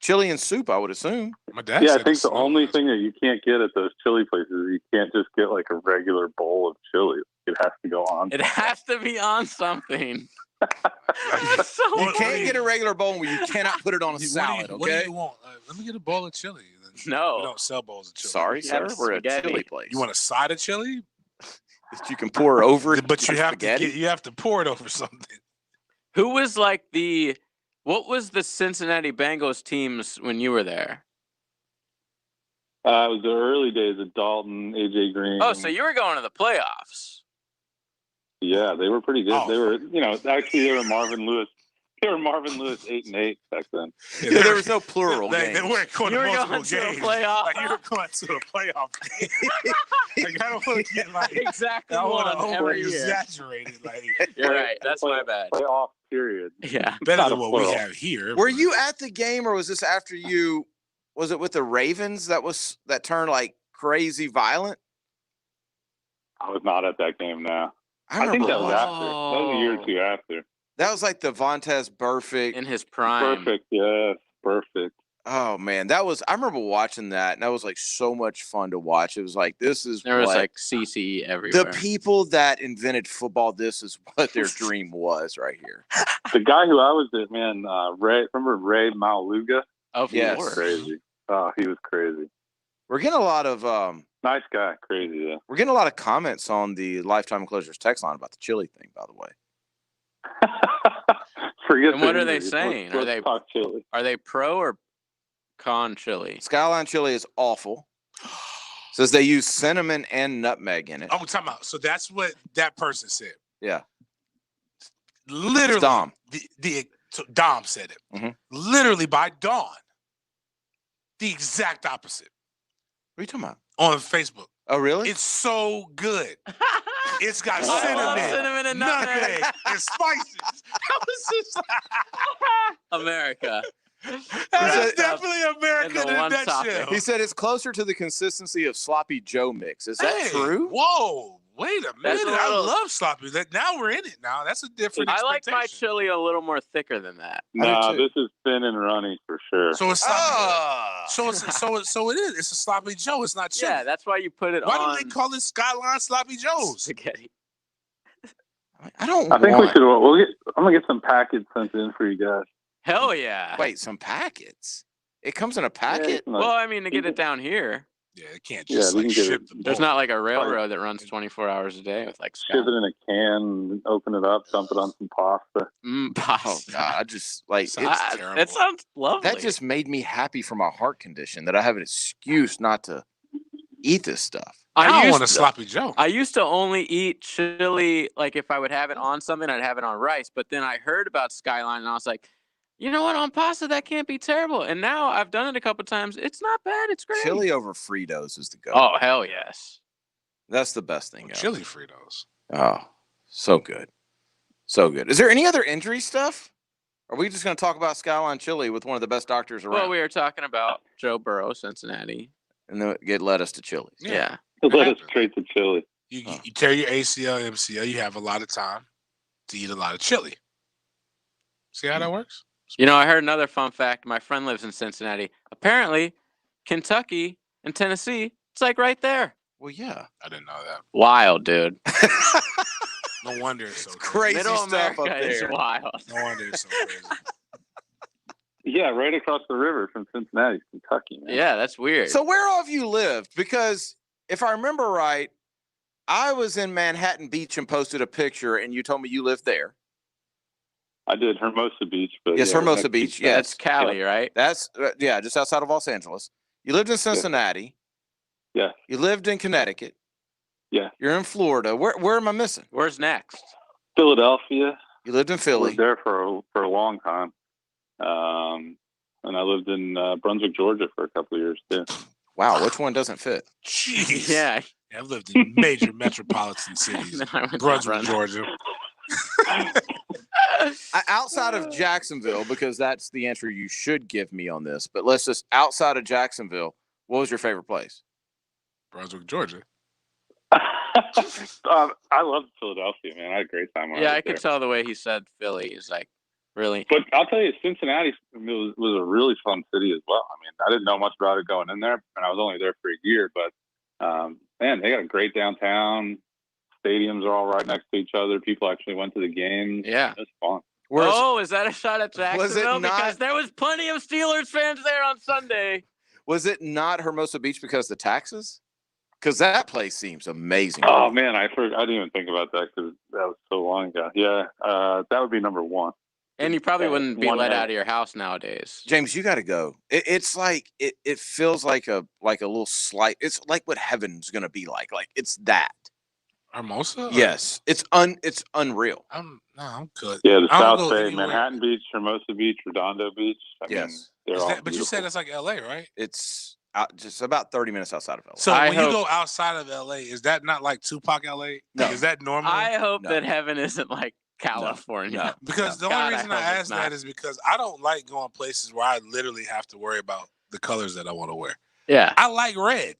Chili and soup, I would assume. My dad Yeah, said I think the only thing that you can't get at those chili places is you can't just get like a regular bowl of chili. It has to go on. It has to be on something. You can't get a regular bowl where you cannot put it on a salad, What do okay? you want? Let me get a bowl of chili. No. We don't sell bowls of chili. Sorry, sir. We're a chili place. You want a side of chili? That you can pour over it. But you have spaghetti? you have to pour it over something. Who was like what was the Cincinnati Bengals teams when you were there? It was the early days of Dalton, AJ Green. Oh, so you were going to the playoffs. Yeah, they were pretty good. Oh. They were, they were Marvin Lewis. They were Marvin Lewis 8-8 back then. Yeah, there was no plural They games. weren't going You to were multiple going to a games. playoff. Like, you were going to a playoff game. Like, I don't want to get like Exactly I want one to every over year. exaggerate it. Like You're right. That's my bad. Playoff period. Yeah. better Not than a what we plural. have here. Were but- you at the game, or was this after you? Was it with the Ravens that turned like crazy violent? I was not at that game now. I I think remember that was watching- after. That was a year or two after. That was like the Vontaze Burfict. In his prime. Perfect, yes, perfect. Oh man, I remember watching that, and that was like so much fun to watch. It was like this is There was what- like CCE everywhere. the people that invented football. This is what their dream was right here. The guy who I was with, man, Ray. Remember Ray Maluga? Of Yes. course. Crazy. Oh, he was crazy. We're getting a lot of Nice guy, crazy though. we're getting a lot of comments on the Lifetime Closures text line about the chili thing. By the way, Forget. And what the are they injuries. saying? Let's Are they talk chili? Are they pro or con chili? Skyline chili is awful. Says they use cinnamon and nutmeg in it. Oh, time out. So that's what that person said. Yeah, Literally, Dom. So Dom said it. Mhm. Literally by dawn. The exact opposite What are you talking about? on Facebook. Oh, really? It's so good. It's got I love cinnamon, cinnamon and nutmeg, nutmeg. and spices. I was just America. that's said- definitely America And the in a one topic. nutshell. He said it's closer to the consistency of sloppy Joe mix. Is that Hey, true? Whoa, wait a That's minute. a I little- love sloppy. Now we're in it. Now that's a different I like my expectation. chili a little more thicker than that. No, too. this is thin and runny for sure. So it's sloppy. Ah. So it is. It's a sloppy Joe. It's not chili. Yeah, that's why you put it Why on do they call it Skyline Sloppy Joes? spaghetti. I don't. I think we want- should. I'm gonna get some packets sent in for you guys. Hell yeah. Wait, some packets. It comes in a packet. Yeah, Well, I mean, to get it down here. Yeah, it can't Yeah, just we like can get ship it. the There's boat. not like a railroad that runs 24 hours a day with like Ship it in a can, open it up, dump it on some pasta. Oh pasta. God, I just like Sounds it's terrible. That sounds lovely. that just made me happy for my heart condition that I have an excuse not to eat this stuff. Now I want a used to- sloppy Joe. I used to only eat chili, like if I would have it on something, I'd have it on rice. But then I heard about Skyline, and I was like, you know what, on pasta, that can't be terrible. And now I've done it a couple times. It's not bad. It's great. Chili over Fritos is the go. Oh, hell yes. That's the best thing. Chili Fritos. Oh, so good. So good. Is there any other injury stuff? Are we just going to talk about Skyline Chili with one of the best doctors around? Well, we were talking about Joe Burrow, Cincinnati. And then it led us to Chili's. Yeah. Let us straight to chili. You tear your ACL, MCL, you have a lot of time to eat a lot of chili. See how that works? You know, I heard another fun fact. My friend lives in Cincinnati. Apparently, Kentucky and Tennessee, it's like right there. Well, yeah. I didn't know that. Wild, dude. No wonder it's so crazy Middle stuff America up there. is wild. No wonder it's so crazy. Yeah, right across the river from Cincinnati, Kentucky. Man. Yeah, that's weird. So where all of you lived? Because if I remember right, I was in Manhattan Beach and posted a picture, and you told me you lived there. I did Hermosa Beach, but Yes, yeah, Hermosa Beach. Yes, That's Cali, right? That's yeah, just outside of Los Angeles. You lived in Cincinnati. Yeah. You lived in Connecticut. Yeah. You're in Florida. Where am I missing? Where's next? Philadelphia. You lived in Philly. Lived there for a long time. And I lived in Brunswick, Georgia for a couple of years too. Wow, which one doesn't fit? Jeez. Yeah. I've lived in major metropolitan cities. Brunswick, Georgia. Outside of Jacksonville, because that's the answer you should give me on this, but let's just outside of Jacksonville, what was your favorite place? Brunswick, Georgia. I loved Philadelphia, man. I had a great time. When Yeah, I was I could there. tell the way he said Philly. He's like, really? But I'll tell you, Cincinnati was a really fun city as well. I mean, I didn't know much about it going in there, and I was only there for a year. But man, they got a great downtown. Stadiums are all right next to each other. People actually went to the games. Yeah. It was fun. Oh, is that a shot at Jacksonville? not- Because there was plenty of Steelers fans there on Sunday. Was it not Hermosa Beach because of the taxes? Because that place seems amazing. Oh man, I didn't even think about that because that was so long ago. Yeah, that would be number one. And you probably wouldn't be one let night. out of your house nowadays. James, you got to go. It's like it feels like a little slight. It's like what heaven's gonna be like. Like it's that. Hermosa? Yes, it's unreal. I'm good. Yeah, the I don't South go Bay, anywhere. Manhattan Beach, Hermosa Beach, Redondo Beach. I mean, Yes. they're Is all that- but you beautiful. said that's like LA, right? It's just about 30 minutes outside of LA. So I when you hope- go outside of LA, is that not like Tupac LA? No. Is that normal? I hope No. that heaven isn't like California. No. Because the God, only I reason I hope it's ask not. that is because I don't like going places where I literally have to worry about the colors that I want to wear. Yeah. I like red.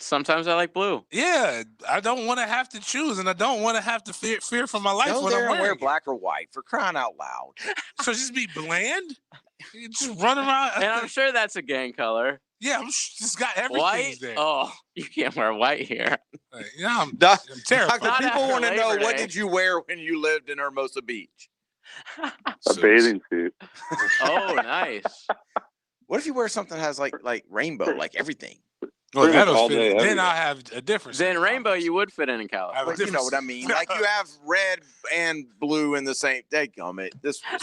Sometimes I like blue. Yeah, I don't want to have to choose, and I don't want to have to fear for my life Go when there I'm and wear wearing black or white for crying out loud. it. So just be bland. You just run around. And I'm sure that's a gang color. Yeah, just got everything White? there. Oh, you can't wear white here. Like, yeah, I'm Doc, terrified. Doctor, people after want to know Labor what Day. did you wear when you lived in Hermosa Beach? A bathing suit. Oh, nice. What if you wear something that has like rainbow, like everything? Well, Pretty much that'll all fit. day, every Then day. I'll have a different. set Then of rainbow problems. you would fit in I have a California. But you know different what I mean? Like you have red and blue in the same. Dadgummit. This was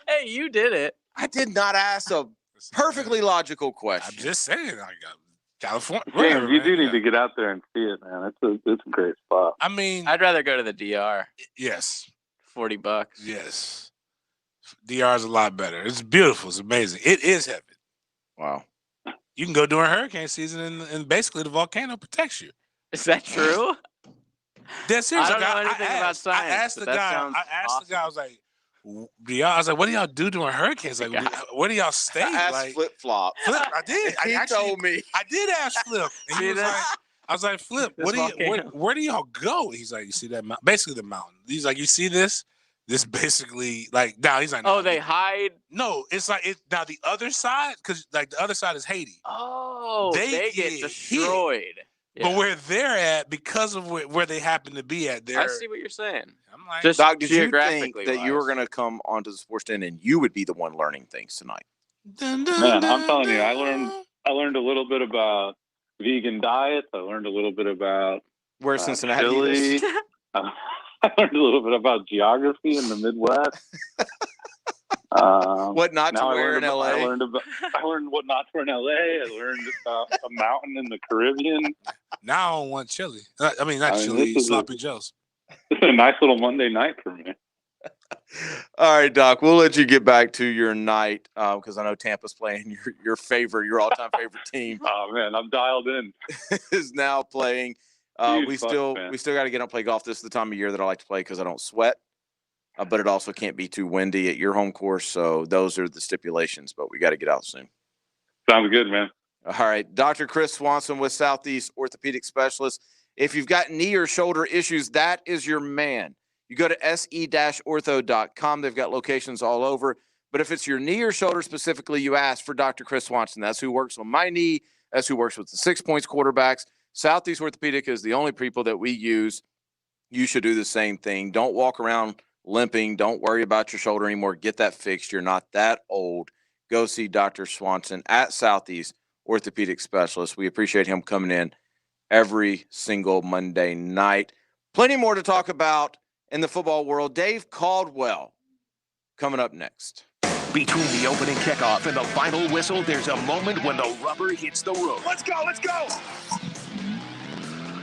Hey, you did it. I did not ask a perfectly logical I'm question. just saying, I got California. James, whatever, you man, do need yeah. to get out there and see it, man. It's a great spot. I mean, I'd rather go to the DR. yes, $40. yes. DR is a lot better. It's beautiful. It's amazing. It is heaven. Wow. You can go during hurricane season, and basically the volcano protects you. Is that true? That's serious. I don't Like, know anything about asked- I science, asked but the that guy. sounds I asked the guy. I awesome. was like, "Do y'all?" I was like, "What do y'all do during hurricanes? Like, Yeah. where do y'all stay?" I asked Like, Flip Flop. Flip, I did. I He actually, told me. I did ask Flip, and he See was this? like, "I was like, Flip, This what do you? volcano. Where do y'all go?" He's like, "You see that mountain? Basically the mountain." He's like, "You see this? This basically like now." He's like, Oh, "No, they hide. no, it's like it now the other side because like the other side is Haiti, Oh, They they get get hit. destroyed. but Yeah. where they're at because of where they happen to be at, I they're see what you're saying. I'm like, Just Doc, did you think geographically that you were wise. going to come onto the sports den and you would be the one learning things tonight? Man, I'm telling you, I learned a little bit about vegan diets. I learned a little bit about Where Cincinnati chili. is. I learned a little bit about geography in the Midwest. What not to now wear in LA. I learned what not to wear in LA. I learned about a mountain in the Caribbean. Now I don't want chili. I mean, not I mean, chili, this is sloppy joes. This is a nice little Monday night for me. All right, Doc, we'll let you get back to your night because I know Tampa's playing your all-time favorite team. Oh man, I'm dialed in. Is now playing. Huge We Bucks still fan. got to get up and play golf. This is the time of year that I like to play because I don't sweat, but it also can't be too windy at your home course. So those are the stipulations. But we got to get out soon. Sounds good, man. All right, Dr. Chris Swanson with Southeast Orthopedic Specialist. If you've got knee or shoulder issues, that is your man. You go to se-ortho.com. They've got locations all over. But if it's your knee or shoulder specifically, you ask for Dr. Chris Swanson. That's who works on my knee. That's who works with the 6 points quarterbacks. Southeast Orthopedic is the only people that we use. You should do the same thing. Don't walk around limping. Don't worry about your shoulder anymore. Get that fixed. You're not that old. Go see Dr. Swanson at Southeast Orthopedic Specialist. We appreciate him coming in every single Monday night. Plenty more to talk about in the football world. Dave Caldwell coming up next. Between the opening kickoff and the final whistle, there's a moment when the rubber hits the road. Let's go, let's go!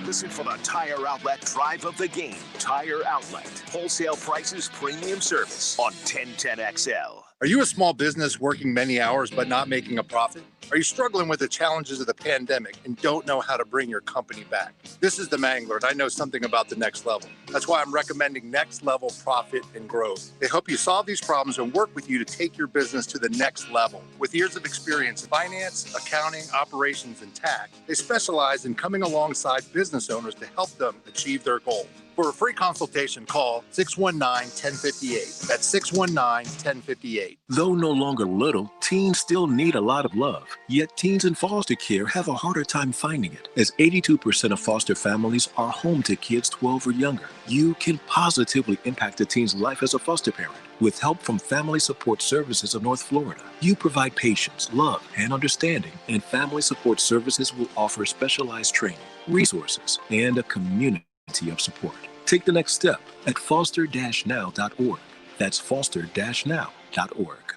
Listen for the Tire Outlet drive of the game. Tire Outlet. Wholesale prices, premium service on 1010XL. Are you a small business working many hours but not making a profit? Are you struggling with the challenges of the pandemic and don't know how to bring your company back? This is the Mangler, and I know something about the next level. That's why I'm recommending Next Level Profit and Growth. They help you solve these problems and work with you to take your business to the next level. With years of experience in finance, accounting, operations, and tax, they specialize in coming alongside business owners to help them achieve their goals. For a free consultation, call 619-1058. That's 619-1058. Though no longer little, teens still need a lot of love. Yet teens in foster care have a harder time finding it, as 82% of foster families are home to kids 12 or younger. You can positively impact a teen's life as a foster parent. With help from Family Support Services of North Florida, you provide patience, love, and understanding, and Family Support Services will offer specialized training, resources, and a community of support. Take the next step at foster-now.org. That's foster-now.org.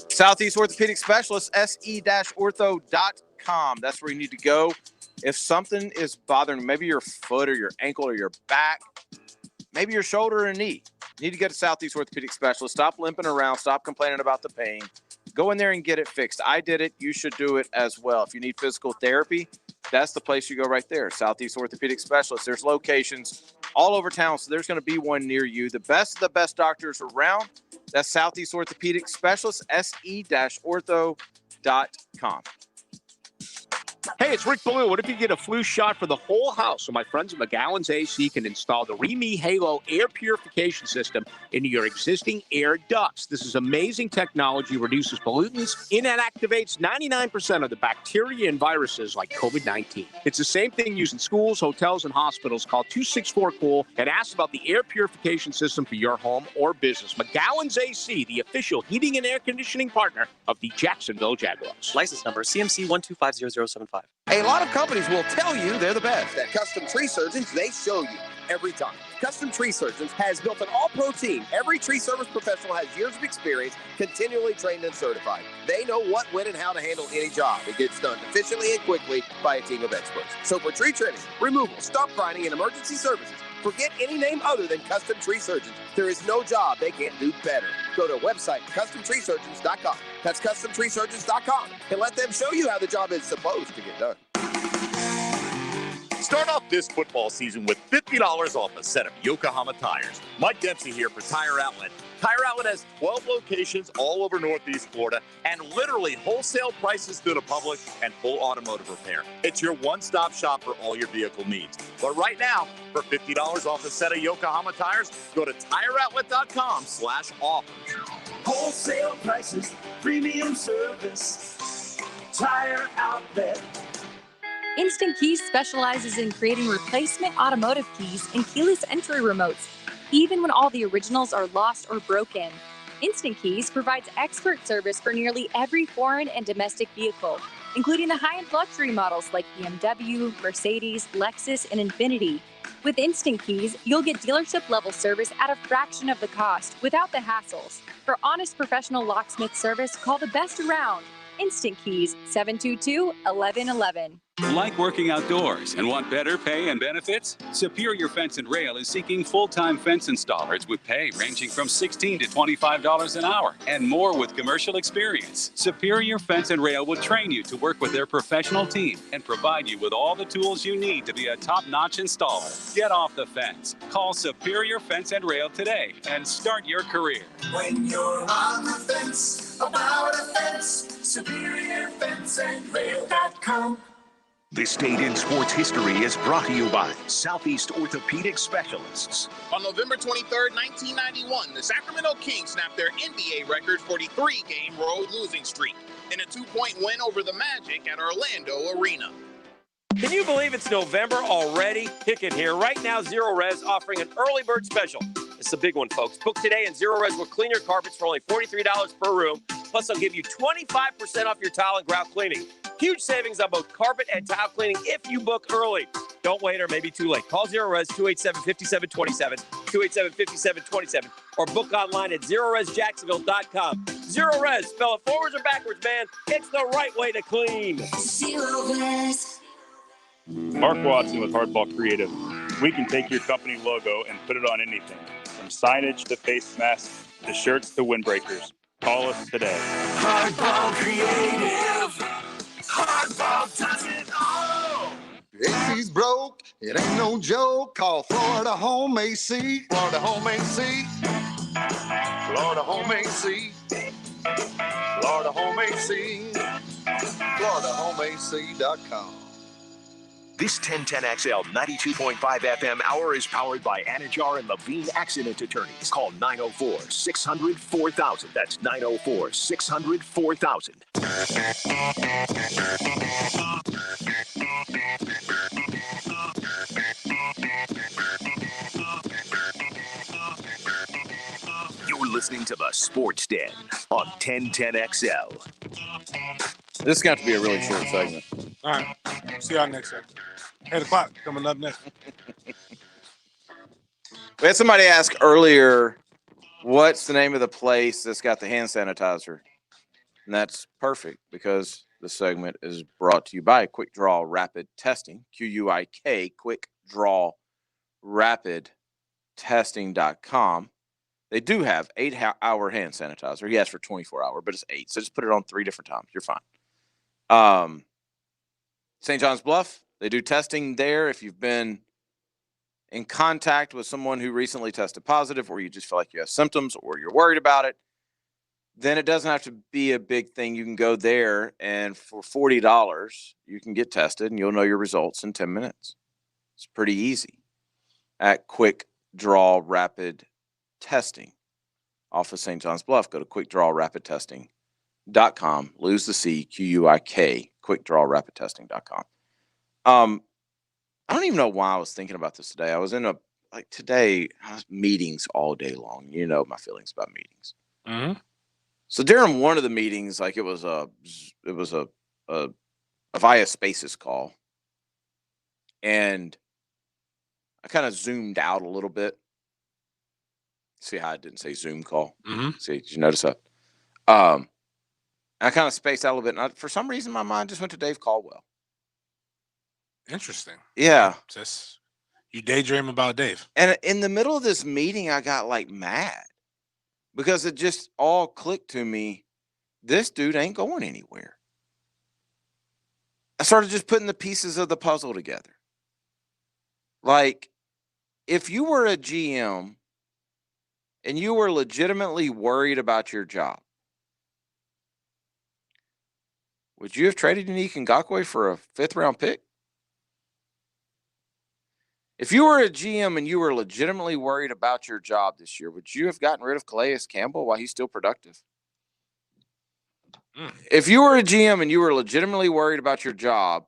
Southeast Orthopedic Specialist, se-ortho.com. That's where you need to go. If something is bothering you, maybe your foot or your ankle or your back, maybe your shoulder or knee, you need to get to Southeast Orthopedic Specialist. Stop limping around. Stop complaining about the pain. Go in there and get it fixed. I did it. You should do it as well. If you need physical therapy, that's the place you go right there, Southeast Orthopedic Specialist. There's locations all over town, so there's going to be one near you. The best of the best doctors around, that's Southeast Orthopedic Specialist, se-ortho.com. Hey, it's Rick Ballou. What if you get a flu shot for the whole house? So my friends at McGowan's AC can install the Remy Halo air purification system into your existing air ducts. This is amazing technology, reduces pollutants, inactivates 99% of the bacteria and viruses like COVID-19. It's the same thing used in schools, hotels, and hospitals. Call 264-COOL and ask about the air purification system for your home or business. McGowan's AC, the official heating and air conditioning partner of the Jacksonville Jaguars. License number CMC 1250075. A lot of companies will tell you they're the best. At Custom Tree Surgeons, they show you every time. Custom Tree Surgeons has built an all-pro team. Every tree service professional has years of experience, continually trained and certified. They know what, when, and how to handle any job. It gets done efficiently and quickly by a team of experts. So for tree trimming, removal, stump grinding, and emergency services, forget any name other than Custom Tree Surgeons. There is no job they can't do better. Go to our website, customtreesurgeons.com. That's customtreesurgeons.com. And let them show you how the job is supposed to get done. Start off this football season with $50 off a set of Yokohama tires. Mike Dempsey here for Tire Outlet. Tire Outlet has 12 locations all over Northeast Florida and literally wholesale prices to the public and full automotive repair. It's your one-stop shop for all your vehicle needs. But right now, for $50 off a set of Yokohama tires, go to tireoutlet.com/offers. Wholesale prices, premium service, Tire Outlet. Instant Keys specializes in creating replacement automotive keys and keyless entry remotes, even when all the originals are lost or broken. Instant Keys provides expert service for nearly every foreign and domestic vehicle. including the high-end luxury models like BMW, Mercedes, Lexus, and Infiniti. With Instant Keys, you'll get dealership-level service at a fraction of the cost without the hassles. For honest professional locksmith service, call the best around. Instant Keys, 722-1111. Like working outdoors and want better pay and benefits? Superior Fence and Rail is seeking full-time fence installers with pay ranging from $16 to $25 an hour and more with commercial experience. Superior Fence and Rail will train you to work with their professional team and provide you with all the tools you need to be a top-notch installer. Get off the fence. Call Superior Fence and Rail today and start your career. When you're on the fence, about a fence, SuperiorFenceandRail.com. This date in sports history is brought to you by Southeast Orthopedic Specialists. On November 23rd, 1991, the Sacramento Kings snapped their NBA record 43-game road losing streak in a 2-point win over the Magic at Orlando Arena. Can you believe it's November already? Pickett here. Right now, Zero Res offering an early bird special. It's a big one, folks. Book today and Zero Res will clean your carpets for only $43 per room. Plus, they'll give you 25% off your tile and grout cleaning. Huge savings on both carpet and tile cleaning if you book early. Don't wait or maybe too late. Call Zero Res 287-5727, 287-5727, or book online at ZeroResJacksonville.com. Zero Res, spell it forwards or backwards, man. It's the right way to clean. Zero Res. Mark Watson with Hardball Creative. We can take your company logo and put it on anything, from signage to face masks to shirts to windbreakers. Call us today. Hardball Creative. Hardball does it all. AC's broke, it ain't no joke. Call Florida Home AC. Florida Home AC. Florida Home AC. Florida Home AC. FloridaHomeAC.com. This 1010XL 92.5 FM hour is powered by Anajar and Levine Accident Attorneys. Call 904-600-4000. That's 904-600-4000. You're listening to the Sports Den on 1010XL. This is going to have to be a really short segment. All right. See y'all next segment. 8 o'clock coming up next. We had somebody ask earlier, what's the name of the place that's got the hand sanitizer? And that's perfect because the segment is brought to you by Quick Draw Rapid Testing, QUIK, Quick Draw Rapid Testing.com. They do have 8-hour hand sanitizer. He asked for 24-hour, but it's 8. So just put it on 3 different times. You're fine. St. John's Bluff, they do testing there. If you've been in contact with someone who recently tested positive, or you just feel like you have symptoms or you're worried about it, then it doesn't have to be a big thing. You can go there, and for $40, you can get tested, and you'll know your results in 10 minutes. It's pretty easy at Quick Draw Rapid Testing off of St. John's Bluff. Go to quickdrawrapidtesting.com. Lose the C, QUIK, quickdrawrapidtesting.com. I don't even know why I was thinking about this today. I was in today, meetings all day long. You know my feelings about meetings. Mm-hmm. So during one of the meetings, it was a via Spaces call, and I kind of zoomed out a little bit. See how I didn't say Zoom call? Mm-hmm. See, did you notice that? I kind of spaced out a little bit, and for some reason, my mind just went to Dave Caldwell. Interesting. Yeah. Just you daydream about Dave. And in the middle of this meeting, I got mad because it just all clicked to me. This dude ain't going anywhere. I started just putting the pieces of the puzzle together. If you were a GM and you were legitimately worried about your job, would you have traded Unique Ngakoue for a 5th-round pick? If you were a GM and you were legitimately worried about your job this year, would you have gotten rid of Calais Campbell while he's still productive? If you were a GM and you were legitimately worried about your job,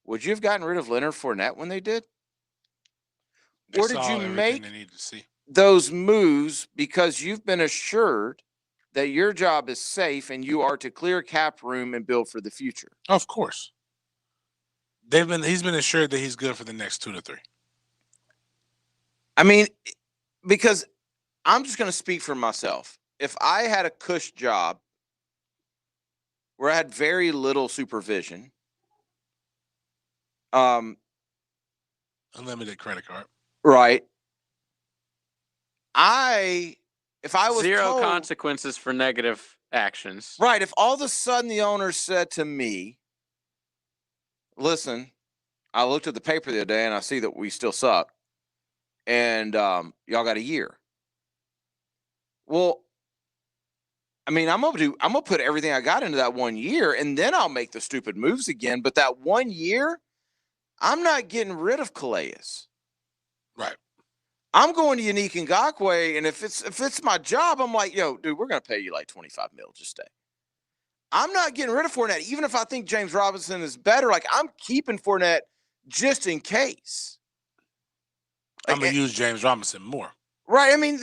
would you have gotten rid of Leonard Fournette when they did? Or did you make those moves because you've been assured that your job is safe and you are to clear cap room and build for the future. Of course. He's been assured that he's good for the next 2 to 3. I mean, because I'm just going to speak for myself. If I had a cush job where I had very little supervision, unlimited credit card, right? If I was zero told, consequences for negative actions. right? If all of a sudden the owner said to me, "Listen, I looked at the paper the other day and I see that we still suck, and y'all got a year." Well, I mean, I'm gonna put everything I got into that 1 year, and then I'll make the stupid moves again. But that 1 year, I'm not getting rid of Calais. Right. I'm going to Unique Ngakoue, and if it's my job, I'm like, yo, dude, we're gonna pay you like 25 mil, just stay. I'm not getting rid of Fournette, even if I think James Robinson is better. Like, I'm keeping Fournette just in case. I'm gonna use James Robinson more. Right. I mean,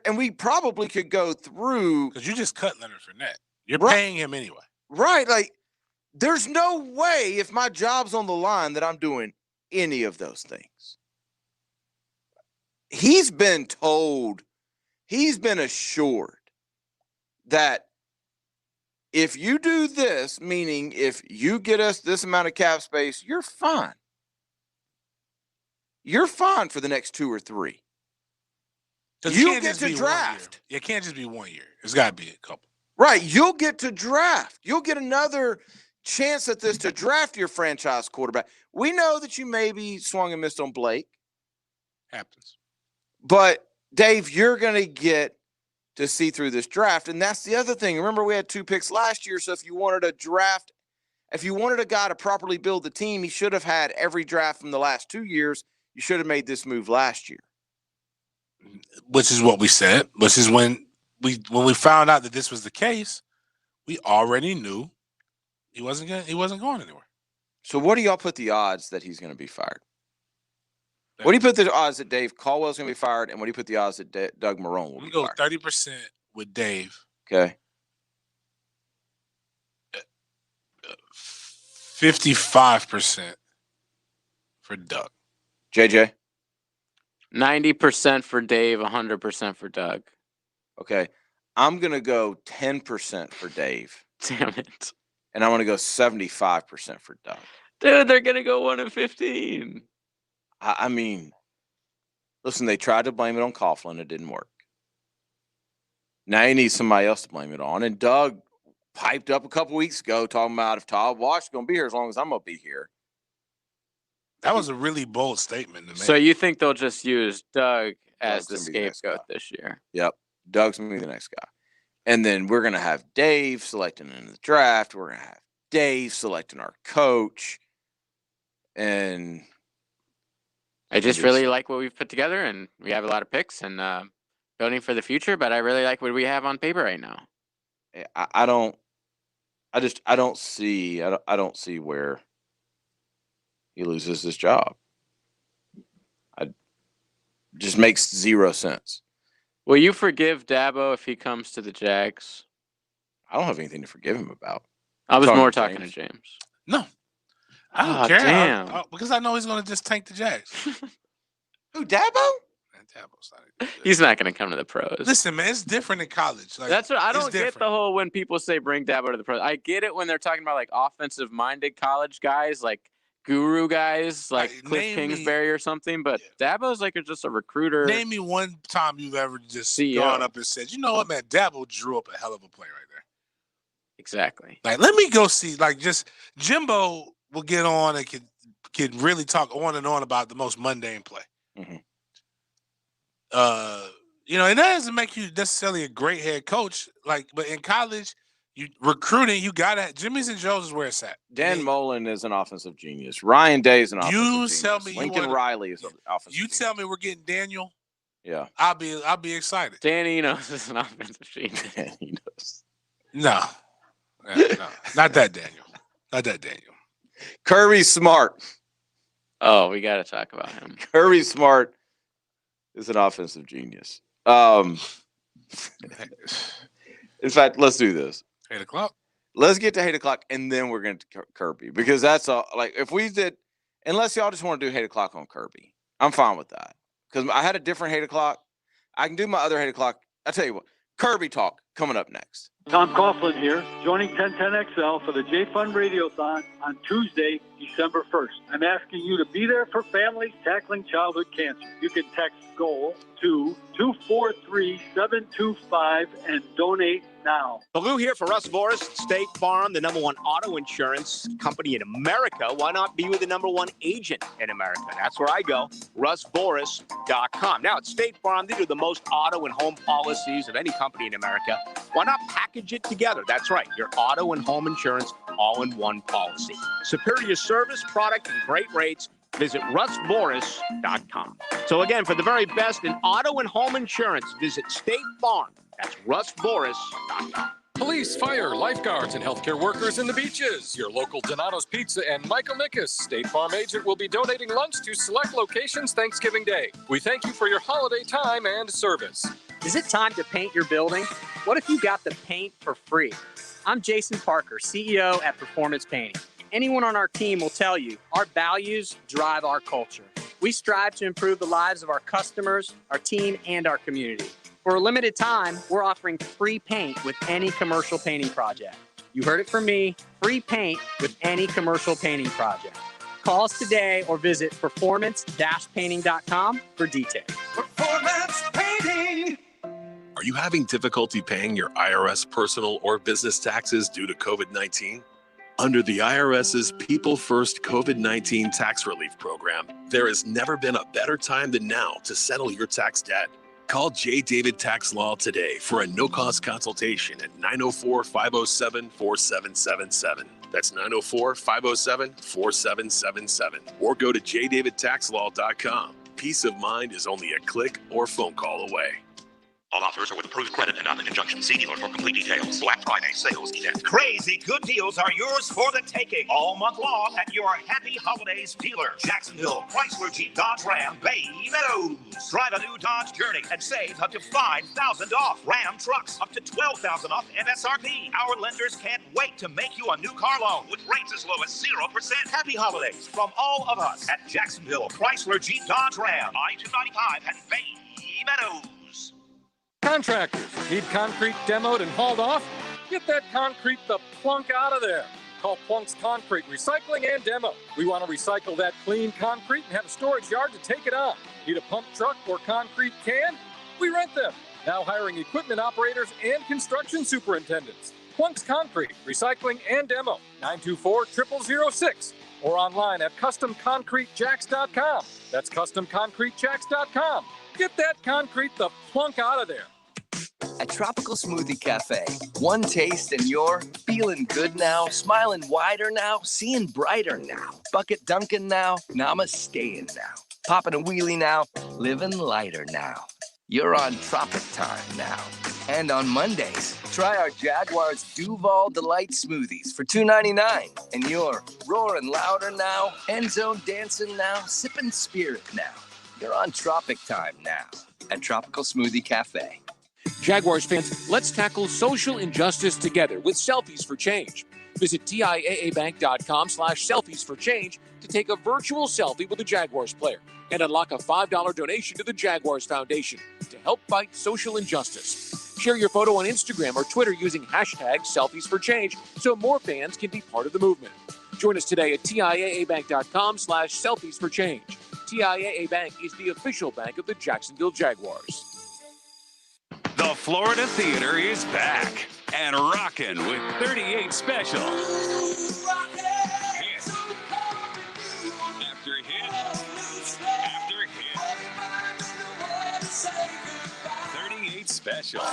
and we probably could go through, because you just cut Leonard Fournette. You're right, paying him anyway. Right. Like, there's no way if my job's on the line that I'm doing any of those things. He's been told, he's been assured that if you do this, meaning if you get us this amount of cap space, you're fine. You're fine for the next 2 or 3. You get to draft. It can't just be 1 year. It's got to be a couple. Right. You'll get to draft. You'll get another chance at this to draft your franchise quarterback. We know that you maybe swung and missed on Blake. Happens. But, Dave, you're going to get to see through this draft. And that's the other thing. Remember, we had 2 picks last year. So if you wanted a draft, if you wanted a guy to properly build the team, he should have had every draft from the last 2 years. You should have made this move last year. Which is what we said. Which is when we found out that this was the case, we already knew he wasn't going anywhere. So what do y'all put the odds that he's going to be fired? What do you put the odds that Dave Caldwell's going to be fired, and what do you put the odds that Doug Marrone will be go fired? 30% with Dave. Okay. 55% for Doug. JJ? 90% for Dave, 100% for Doug. Okay. I'm going to go 10% for Dave. Damn it. And I'm going to go 75% for Doug. Dude, they're going to go 1-15. I mean, listen, they tried to blame it on Coughlin. It didn't work. Now you need somebody else to blame it on. And Doug piped up a couple weeks ago talking about if Todd Wash is going to be here as long as I'm going to be here. That was a really bold statement to make. So you think they'll just use Doug as the scapegoat this year? Yep. Doug's going to be the next guy. And then we're going to have Dave selecting in the draft. We're going to have Dave selecting our coach. And I just really like what we've put together, and we have a lot of picks and building for the future, but I really like what we have on paper right now. I don't see where he loses his job. Just makes zero sense. Will you forgive Dabo if he comes to the Jags? I don't have anything to forgive him about. I was more talking to James. No. I don't care. Damn. Because I know he's going to just tank the Jags. Who, Dabo? He's not going to come to the pros. Listen, man, it's different in college. Like, that's what I don't get different. the whole when people say bring Dabo to the pros. I get it when they're talking about like offensive-minded college guys, like guru guys, like Cliff Kingsbury or something. But Dabo's like just a recruiter. Name me one time you've ever just gone up and said, you know what, man, Dabo drew up a hell of a play right there. Exactly. Like, let me go see. Like, just Jimbo will get on and can really talk on and on about the most mundane play. Mm-hmm. You know, it doesn't make you necessarily a great head coach. Like, but in college, you recruiting, you gotta Jimmy's and Joe's is where it's at. Dan Mullen is an offensive genius. Ryan Day is an offensive genius. Tell me Lincoln Riley is an offensive genius. Tell me we're getting Daniel. Yeah. I'll be excited. Dan Enos is an offensive genius. Dan Enos. No. No. Not that Daniel. Not that Daniel. Kirby Smart. Oh, we gotta talk about him. Kirby Smart is an offensive genius. In fact, let's do this. 8 o'clock. Let's get to 8 o'clock, and then we're going to Kirby, because that's all. Like, if we did, unless y'all just want to do 8 o'clock on Kirby, I'm fine with that. Because I had a different 8 o'clock. I can do my other 8 o'clock. I'll tell you what, Kirby talk coming up next. Tom Coughlin here, joining 1010XL for the J-Fund Radiothon on Tuesday, December 1st. I'm asking you to be there for families tackling childhood cancer. You can text GOAL to 243-725 and donate now. Baloo here for Russ Voris, State Farm, the #1 auto insurance company in America. Why not be with the #1 agent in America? That's where I go, russvoris.com. Now, at State Farm, they do the most auto and home policies of any company in America. Why not package it together? That's right, your auto and home insurance all in one policy. Superior service, product, and great rates. Visit russvoris.com. So again, for the very best in auto and home insurance, visit State Farm. That's russvoris.com. Police, fire, lifeguards, and healthcare workers in the beaches. Your local Donato's Pizza and Michael Nickus, State Farm agent, will be donating lunch to select locations Thanksgiving Day. We thank you for your holiday time and service. Is it time to paint your building? What if you got the paint for free? I'm Jason Parker, CEO at Performance Painting. Anyone on our team will tell you our values drive our culture. We strive to improve the lives of our customers, our team, and our community. For a limited time, we're offering free paint with any commercial painting project. You heard it from me, free paint with any commercial painting project. Call us today or visit performance-painting.com for details. Performance Painting. Are you having difficulty paying your IRS personal or business taxes due to COVID-19? Under the IRS's People First COVID-19 Tax Relief Program, there has never been a better time than now to settle your tax debt. Call J. David Tax Law today for a no-cost consultation at 904-507-4777. That's 904-507-4777. Or go to jdavidtaxlaw.com. Peace of mind is only a click or phone call away. All offers are with approved credit and not in conjunction. See dealer for complete details. Black Friday sales event. Crazy good deals are yours for the taking all month long at your Happy Holidays dealer. Jacksonville, Chrysler, Jeep, Dodge, Ram, Bay Meadows. Drive a new Dodge Journey and save up to $5,000 off. Ram trucks up to $12,000 off MSRP. Our lenders can't wait to make you a new car loan with rates as low as 0%. Happy Holidays from all of us at Jacksonville, Chrysler, Jeep, Dodge, Ram, I-295 and Bay Meadows. Contractors, need concrete demoed and hauled off? Get that concrete the plunk out of there. Call Plunk's Concrete Recycling and Demo. We want to recycle that clean concrete and have a storage yard to take it on. Need a pump truck or concrete can? We rent them. Now hiring equipment operators and construction superintendents. Plunk's Concrete Recycling and Demo, 924-0006. Or online at CustomConcreteJacks.com. That's CustomConcreteJacks.com. Get that concrete the plunk out of there. At Tropical Smoothie Cafe, one taste and you're feeling good now, smiling wider now, seeing brighter now, bucket dunking now, namasteing now, popping a wheelie now, living lighter now. You're on Tropic Time now. And on Mondays, try our Jaguar's Duval Delight Smoothies for $2.99. And you're roaring louder now, end zone dancing now, sipping spirit now. You're on Tropic Time now at Tropical Smoothie Cafe. Jaguars fans, let's tackle social injustice together with Selfies for Change. Visit TIAABank.com/selfies for change to take a virtual selfie with a Jaguars player and unlock a $5 donation to the Jaguars Foundation to help fight social injustice. Share your photo on Instagram or Twitter using #selfiesforchange so more fans can be part of the movement. Join us today at TIAABank.com/selfies for change. TIAA Bank is the official bank of the Jacksonville Jaguars. The Florida Theater is back and rocking with 38 Special. Hit after hit after hit. 38 Special.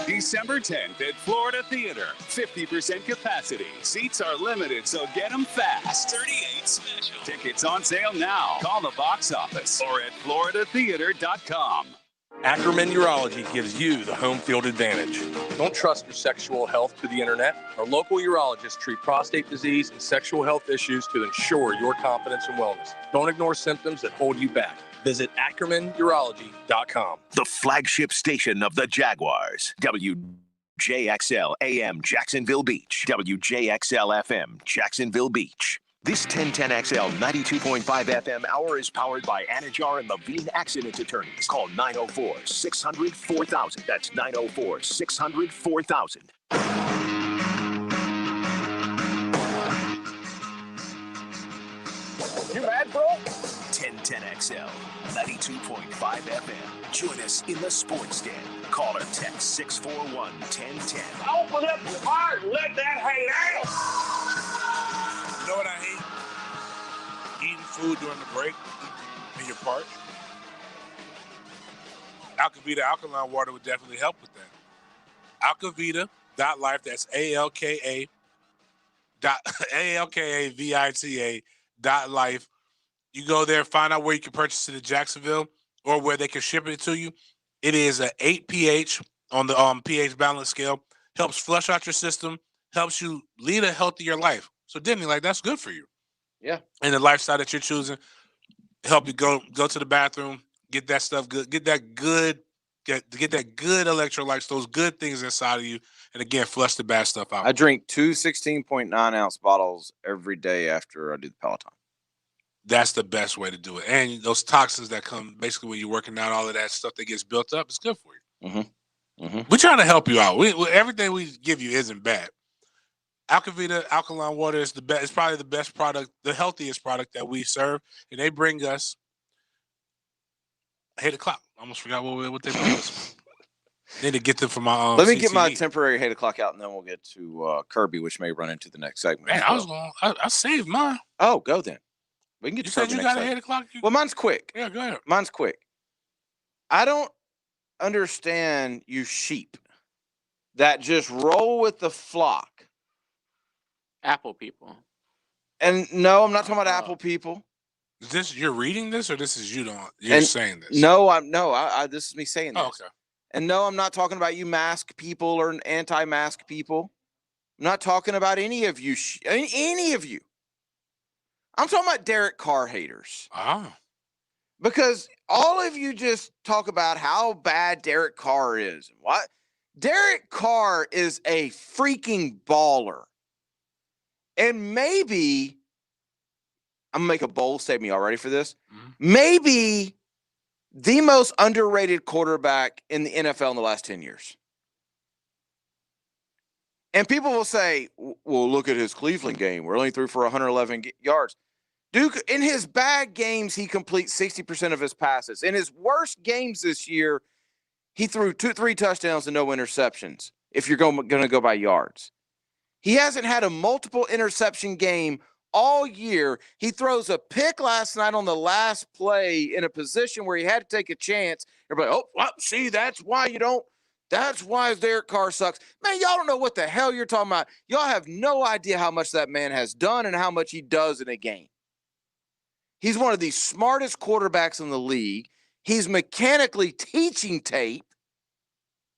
December 10th at Florida Theater. 50% capacity. Seats are limited, so get them fast. 38 Special. Tickets on sale now. Call the box office or at floridatheater.com. Ackerman Urology gives you the home field advantage. Don't trust your sexual health to the internet. Our local urologists treat prostate disease and sexual health issues to ensure your confidence and wellness. Don't ignore symptoms that hold you back. Visit AckermanUrology.com. The flagship station of the Jaguars. WJXL AM Jacksonville Beach. WJXL FM Jacksonville Beach. This 1010XL 92.5 FM hour is powered by Anajar and Levine Accident Attorneys. Call 904-600-4000. That's 904-600-4000. You mad, bro? 1010XL 92.5 FM. Join us in the Sports Den. Call or text 641-1010. Open up your heart and let that hate out. You know what I hate? Eating food during the break and you're parched. Alkavita alkaline water would definitely help with that. Alkavita.life, that's ALKAVITA.life. You go there, find out where you can purchase it in Jacksonville or where they can ship it to you. It is an 8 pH on the pH balance scale. Helps flush out your system, helps you lead a healthier life. So, Denny, that's good for you. Yeah. And the lifestyle that you're choosing, help you go to the bathroom, get that stuff good, get that good electrolytes, those good things inside of you, and again, flush the bad stuff out. I drink 2 16.9-ounce bottles every day after I do the Peloton. That's the best way to do it. And those toxins that come basically when you're working out, all of that stuff that gets built up, it's good for you. We're trying to help you out. Everything we give you isn't bad. Alkavita alkaline water is the best. It's probably the best product, the healthiest product that we serve, and they bring us 8 o'clock. I almost forgot what they bring us. Need to get them from my. Let me get my temporary 8 o'clock out, and then we'll get to Kirby, which may run into the next segment. Man, I saved mine. Oh, go then. We can get you to said Kirby you next got a segment. 8 o'clock. Well, mine's quick. Yeah, go ahead. Mine's quick. I don't understand you sheep that just roll with the flock. Apple people. And no, I'm not talking about Apple people. Is this you're reading this, or this is you're saying this? No, this is me saying this. Oh, okay. And no, I'm not talking about you mask people or anti-mask people. I'm not talking about any of you. Any of you. I'm talking about Derek Carr haters. Ah. Because all of you just talk about how bad Derek Carr is. What? Derek Carr is a freaking baller. And maybe, I'm going to make a bold statement. Y'all ready for this? Maybe the most underrated quarterback in the NFL in the last 10 years. And people will say, well, look at his Cleveland game. We're only threw for 111 yards. Duke, in his bad games, he completes 60% of his passes. In his worst games this year, he threw 3 touchdowns and no interceptions, if you're going to go by yards. He hasn't had a multiple interception game all year. He throws a pick last night on the last play in a position where he had to take a chance. Everybody, see, that's why Derek Carr sucks. Man, y'all don't know what the hell you're talking about. Y'all have no idea how much that man has done and how much he does in a game. He's one of the smartest quarterbacks in the league. He's mechanically teaching tape.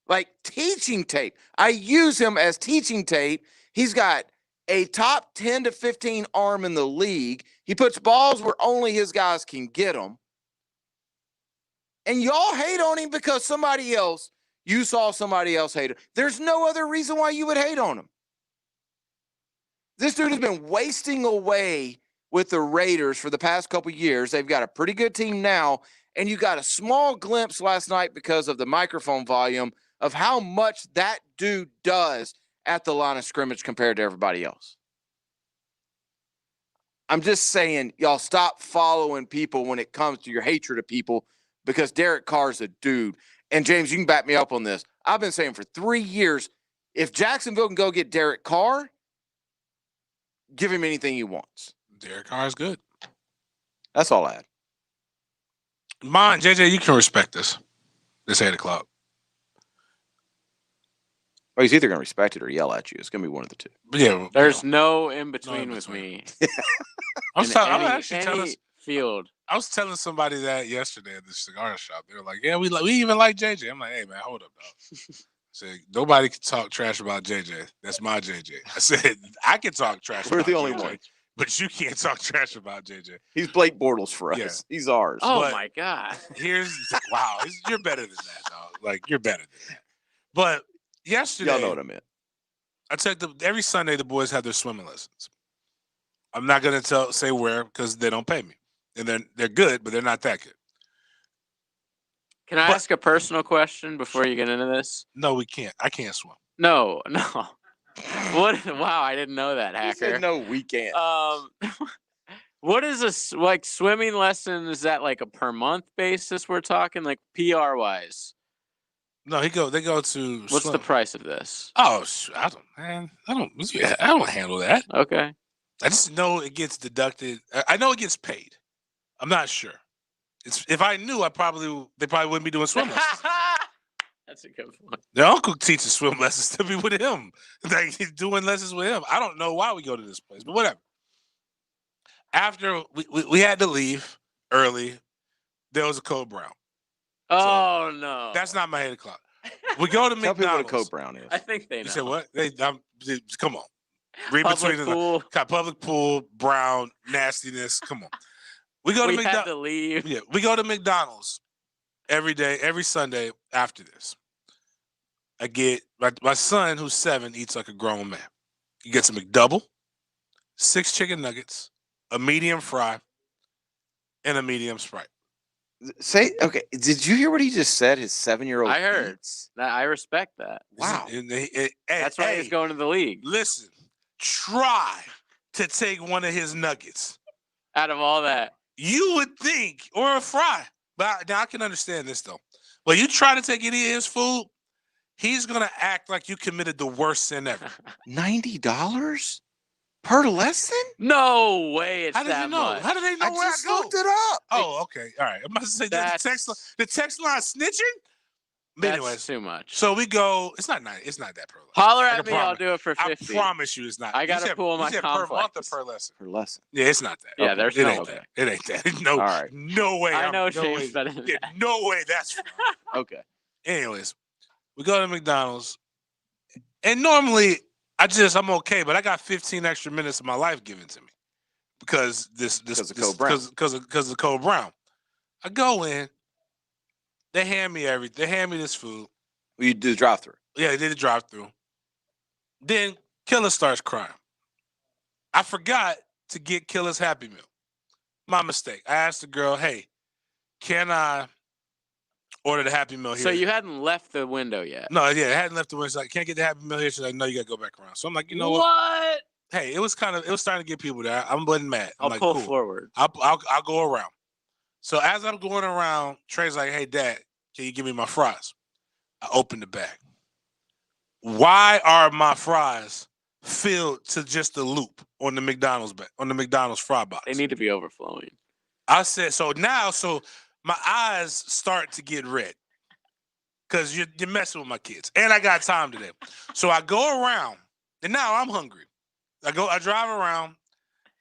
Like teaching tape. I use him as teaching tape. He's got a top 10 to 15 arm in the league. He puts balls where only his guys can get them. And y'all hate on him because you saw somebody else hate him. There's no other reason why you would hate on him. This dude has been wasting away with the Raiders for the past couple years. They've got a pretty good team now, and you got a small glimpse last night because of the microphone volume of how much that dude does at the line of scrimmage compared to everybody else. I'm just saying, y'all stop following people when it comes to your hatred of people, because Derek Carr's a dude. And James, you can back me up on this. I've been saying for 3 years, if Jacksonville can go get Derek Carr, give him anything he wants. Derek Carr is good. That's all I had. Mine, JJ, you can respect this. This 8 o'clock. Well, he's either going to respect it or yell at you. It's going to be one of the two. Yeah, there's no in between with me. I'm actually telling field. I was telling somebody that yesterday at the cigar shop. They were like, "Yeah, we even like JJ." I'm like, "Hey, man, hold up, dog." I said, "Nobody can talk trash about JJ. That's my JJ." I said, "I can talk trash." We're about the only JJ, ones. but you can't talk trash about JJ. He's Blake Bortles for us. Yeah. He's ours. Oh But my God. Wow, you're better than that, dog. Like, you're better than that. But yesterday, Y'all know what I meant. I took every Sunday the boys have their swimming lessons. I'm not gonna say where because they don't pay me, and they're good, but they're not that good. Can I ask a personal question before you get into this? No, we can't. I can't swim. No. What? Wow, I didn't know that, He hacker. said, no, we can't. What is this like swimming lesson? Is that like a per month basis? We're talking like PR wise. No, they go to. What's the price of this? Oh, I don't handle that. Okay. I just know it gets deducted. I know it gets paid. I'm not sure. If I knew, they probably wouldn't be doing swim lessons. That's a good one. Their uncle teaches swim lessons to be with him. Like, he's doing lessons with him. I don't know why we go to this place, but whatever. After we had to leave early, there was a Code Brown. Oh no, that's not my 8 o'clock. We go to Tell McDonald's. people what a Code Brown is. I think they know. You said what? Come on. Read Public between pool. Public pool, brown, nastiness. Come on. We go to We had to leave. Yeah, we go to McDonald's every day, every Sunday after this. I get my son, who's 7, eats like a grown man. He gets a McDouble, 6 chicken nuggets, a medium fry, and a medium Sprite. Okay. Did you hear what he just said? His 7-year-old. I heard. I respect that. Wow. That's why he's going to the league. Listen, try to take one of his nuggets out of all that. You would think, or a fry. But now I can understand this though. But you try to take any of his food, he's gonna act like you committed the worst sin ever. $90 per lesson? No way! It's How did that you know? much. How do they know where just I go? looked it up. Oh, okay, all right. I'm about to say the text line snitching. But That's anyways, too much. So we go. It's not 90. It's not that per lesson. Holler I at can me. I'll promise. do it for 50. I promise you, it's not. I You got to said- pool my you said per month or complex. per lesson. Per lesson. Yeah, it's not that. Yeah, there's it no ain't way. that. It ain't that. No, All right. no way. I know no Shane's way. better than Yeah, that. no way. That's Okay. Anyways, we go to McDonald's, and normally I'm okay, but I got 15 extra minutes of my life given to me because because of Code Brown. I go in, they hand me everything. They hand me this food. Well, you do the drive-through. Yeah, they did the drive-through. Then Killer starts crying. I forgot to get Killer's Happy Meal. My mistake. I asked the girl, "Hey, can I order the Happy Meal here?" So you hadn't left the window yet. No, yeah, I hadn't left the window. She's like, "Can't get the Happy Meal here." She's like, "No, you got to go back around." So I'm like, you know what? Hey, it was starting to get people there. I wasn't mad. I'm I'll like, pull cool. forward. I'll go around. So as I'm going around, Trey's like, "Hey, Dad, can you give me my fries?" I open the bag. Why are my fries filled to just the loop on the McDonald's fry box? They need to be overflowing. I said, so my eyes start to get red because you're messing with my kids, and I got time today. So I go around, and now I'm hungry. I drive around.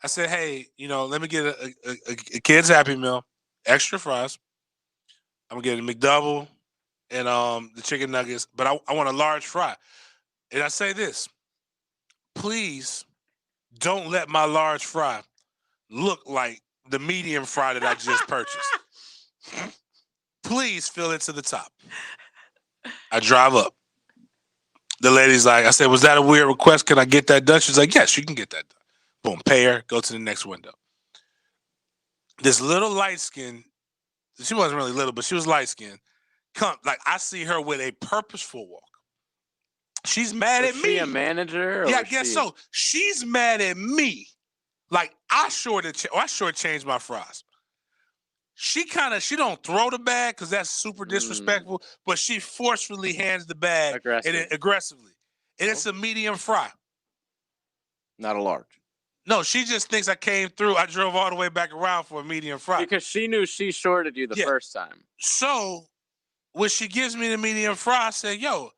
I said, "Hey, let me get a kid's Happy Meal, extra fries. I'm gonna get a McDouble and the chicken nuggets, but I want a large fry." And I say this: please don't let my large fry look like the medium fry that I just purchased. Please fill it to the top. I drive up. The lady's like, I said, "Was that a weird request? Can I get that done?" She's like, "Yes, you can get that done." Boom, pay her, go to the next window. This little light skin, she wasn't really little, but she was light skinned. I see her with a purposeful walk. She's mad at me. Was she a manager? Yeah, I guess so. She's mad at me. Like I shortchanged my fries. She don't throw the bag because that's super disrespectful, but she forcefully hands the bag aggressively. And it's a medium fry. Not a large. No, she just thinks I came through. I drove all the way back around for a medium fry. Because she knew she shorted you the first time. So when she gives me the medium fry, I say, "Yo,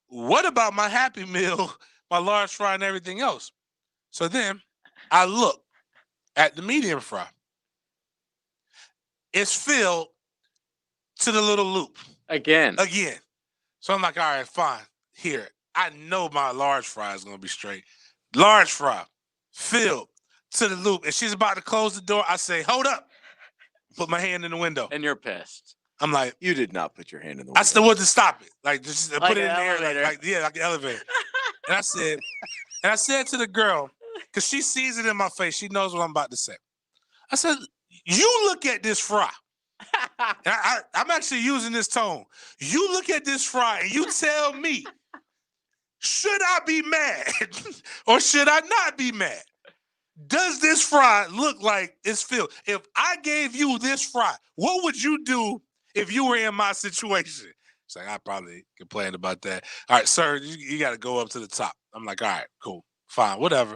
what about my Happy Meal, my large fry, and everything else?" So then I look at the medium fry. It's filled to the little loop. Again. So I'm like, all right, fine. Here. I know my large fry is going to be straight. Large fry, filled to the loop, and she's about to close the door. I say, "Hold up!" Put my hand in the window, and you're pissed. I'm like, "You did not put your hand in the window." I still want to stop it, like just Like put it in an the air, elevator. like an elevator. And I said to the girl, because she sees it in my face, she knows what I'm about to say. I said, "You look at this fry." And I'm actually using this tone. You look at this fry and you tell me, should I be mad or should I not be mad? Does this fry look like it's filled? If I gave you this fry, what would you do if you were in my situation? It's like, I probably complained about that. All right, sir, you got to go up to the top. I'm like, all right, cool, fine, whatever.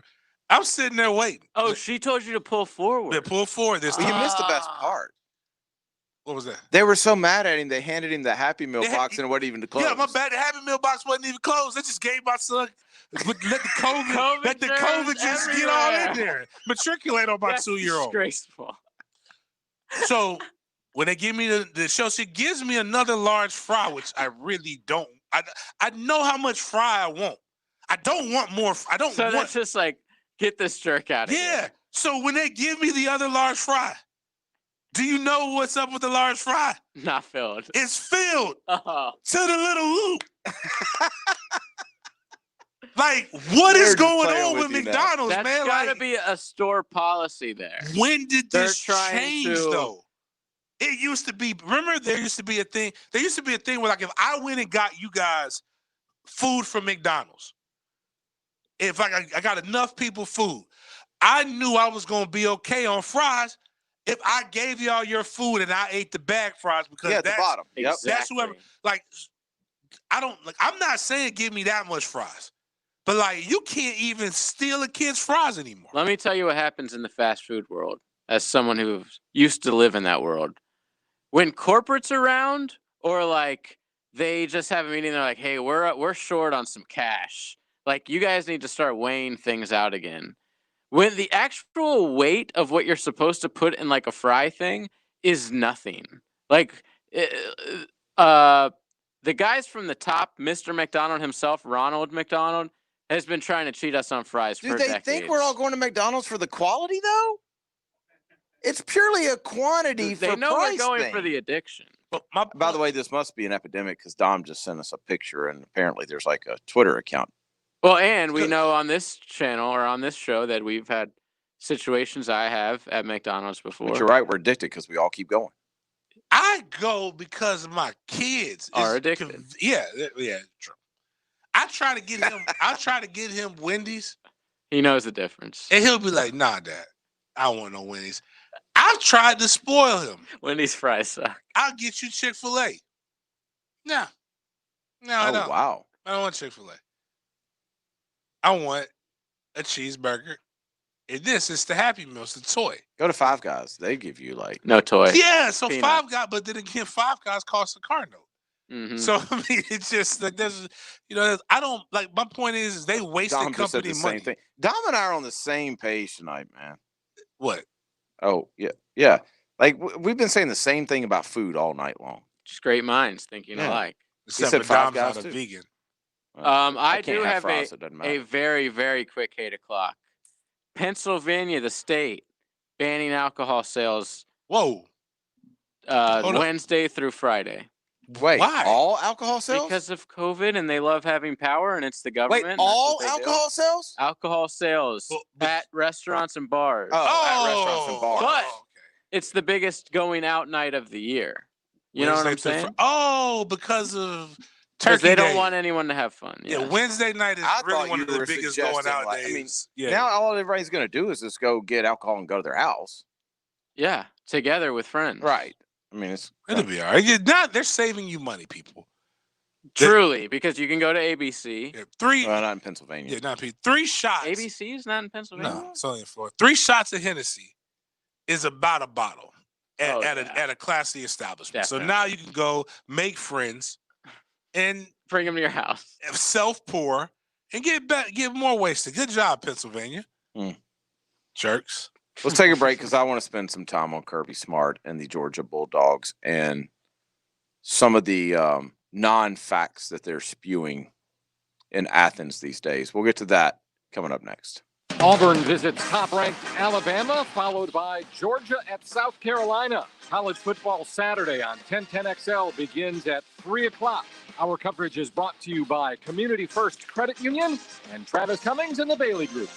I'm sitting there waiting. Oh, she told you to pull forward. Yeah, pull forward this Well, time. you missed the best part. What was that? They were so mad at him, they handed him the Happy Meal box and it wasn't even closed. Yeah, my bad. The Happy Meal box wasn't even closed. I just gave my son, let the COVID just get all in there. Matriculate on my 2-year-old. Disgraceful. So when they give me the show, she gives me another large fry, which I really don't. I know how much fry I want. I don't want more. I don't want. So that's just like, get this jerk out of here. Yeah. So when they give me the other large fry, do you know what's up with the large fry? Not filled. It's filled Oh. to the little loop. Like, what is going on with McDonald's, That's man? gotta Like, be a store policy there. when did They're this trying change, to- though? It used to be, remember, there used to be a thing where, like, if I went and got you guys food from McDonald's, if I got enough people food, I knew I was going to be okay on fries if I gave y'all your food and I ate the bag fries, because at the bottom. Yep. That's whoever, like, I'm not saying give me that much fries, but, like, you can't even steal a kid's fries anymore. Let me tell you what happens in the fast food world as someone who used to live in that world. When corporate's around, or like they just have a meeting, they're like, hey, we're short on some cash. Like, you guys need to start weighing things out again. When the actual weight of what you're supposed to put in like a fry thing is nothing. Like, the guys from the top, Mr. McDonald himself, Ronald McDonald, has been trying to cheat us on fries for Do they decades. think we're all going to McDonald's for the quality, though? It's purely a quantity They for know price we're going thing. for the addiction. By the way, this must be an epidemic because Dom just sent us a picture, and apparently there's like a Twitter account. Well, and we know on this channel or on this show that we've had situations I have at McDonald's before. But you're right, we're addicted because we all keep going. I go because my kids Are addicted. Yeah, true. I try to get him Wendy's. He knows the difference. And he'll be like, nah, Dad, I don't want no Wendy's. I've tried to spoil him. Wendy's fries suck. I'll get you Chick-fil-A. No, I don't. Wow. I don't want Chick-fil-A. I want a cheeseburger. And this is the Happy Meal. It's the toy. Go to Five Guys. They give you like no toy. Yeah, so Peanuts. Five Guys, but then again, Five Guys costs a car note. Mm-hmm. So I mean, it's just like there's, I don't like. My point is they wasted Dom just said company the money. same thing. Dom and I are on the same page tonight, man. What? Oh yeah. Like we've been saying the same thing about food all night long. Just great minds thinking alike. Except said for Five Dom's Guys not a too. vegan. I can't do have fries, it doesn't a matter. very, very quick 8 o'clock. Pennsylvania, the state, banning alcohol sales. Whoa. Wednesday through Friday. Wait, Why? all alcohol sales? Because of COVID, and they love having power, and it's the government. Wait, and that's all what they do. alcohol sales? Alcohol sales at restaurants and bars. At restaurants and bars. But it's the biggest going out night of the year. You know what I'm Wednesday through saying? because of Because Turkey they don't Day. want anyone to have fun. Yeah, Wednesday night is I really thought one you of the were biggest going suggesting, out like, days. I mean, yeah. now all everybody's going to do is just go get alcohol and go to their house. Yeah, together with friends. Right. I mean, It'll be all right. They're saving you money, people. Truly, because you can go to ABC. Yeah, Well, not in Pennsylvania. Yeah, not 3 shots. ABC is not in Pennsylvania. No, it's only in Florida. 3 shots of Hennessy is about a bottle at a classy establishment. So now you can go make friends and bring them to your house, self-pour, and get more wasted. Good job, Pennsylvania. Jerks. Let's take a break because I want to spend some time on Kirby Smart and the Georgia Bulldogs and some of the non-facts that they're spewing in Athens these days. We'll get to that coming up next. Auburn visits top-ranked Alabama, followed by Georgia at South Carolina. College football Saturday on 1010XL begins at 3 o'clock. Our coverage is brought to you by Community First Credit Union and Travis Cummings and the Bailey Group.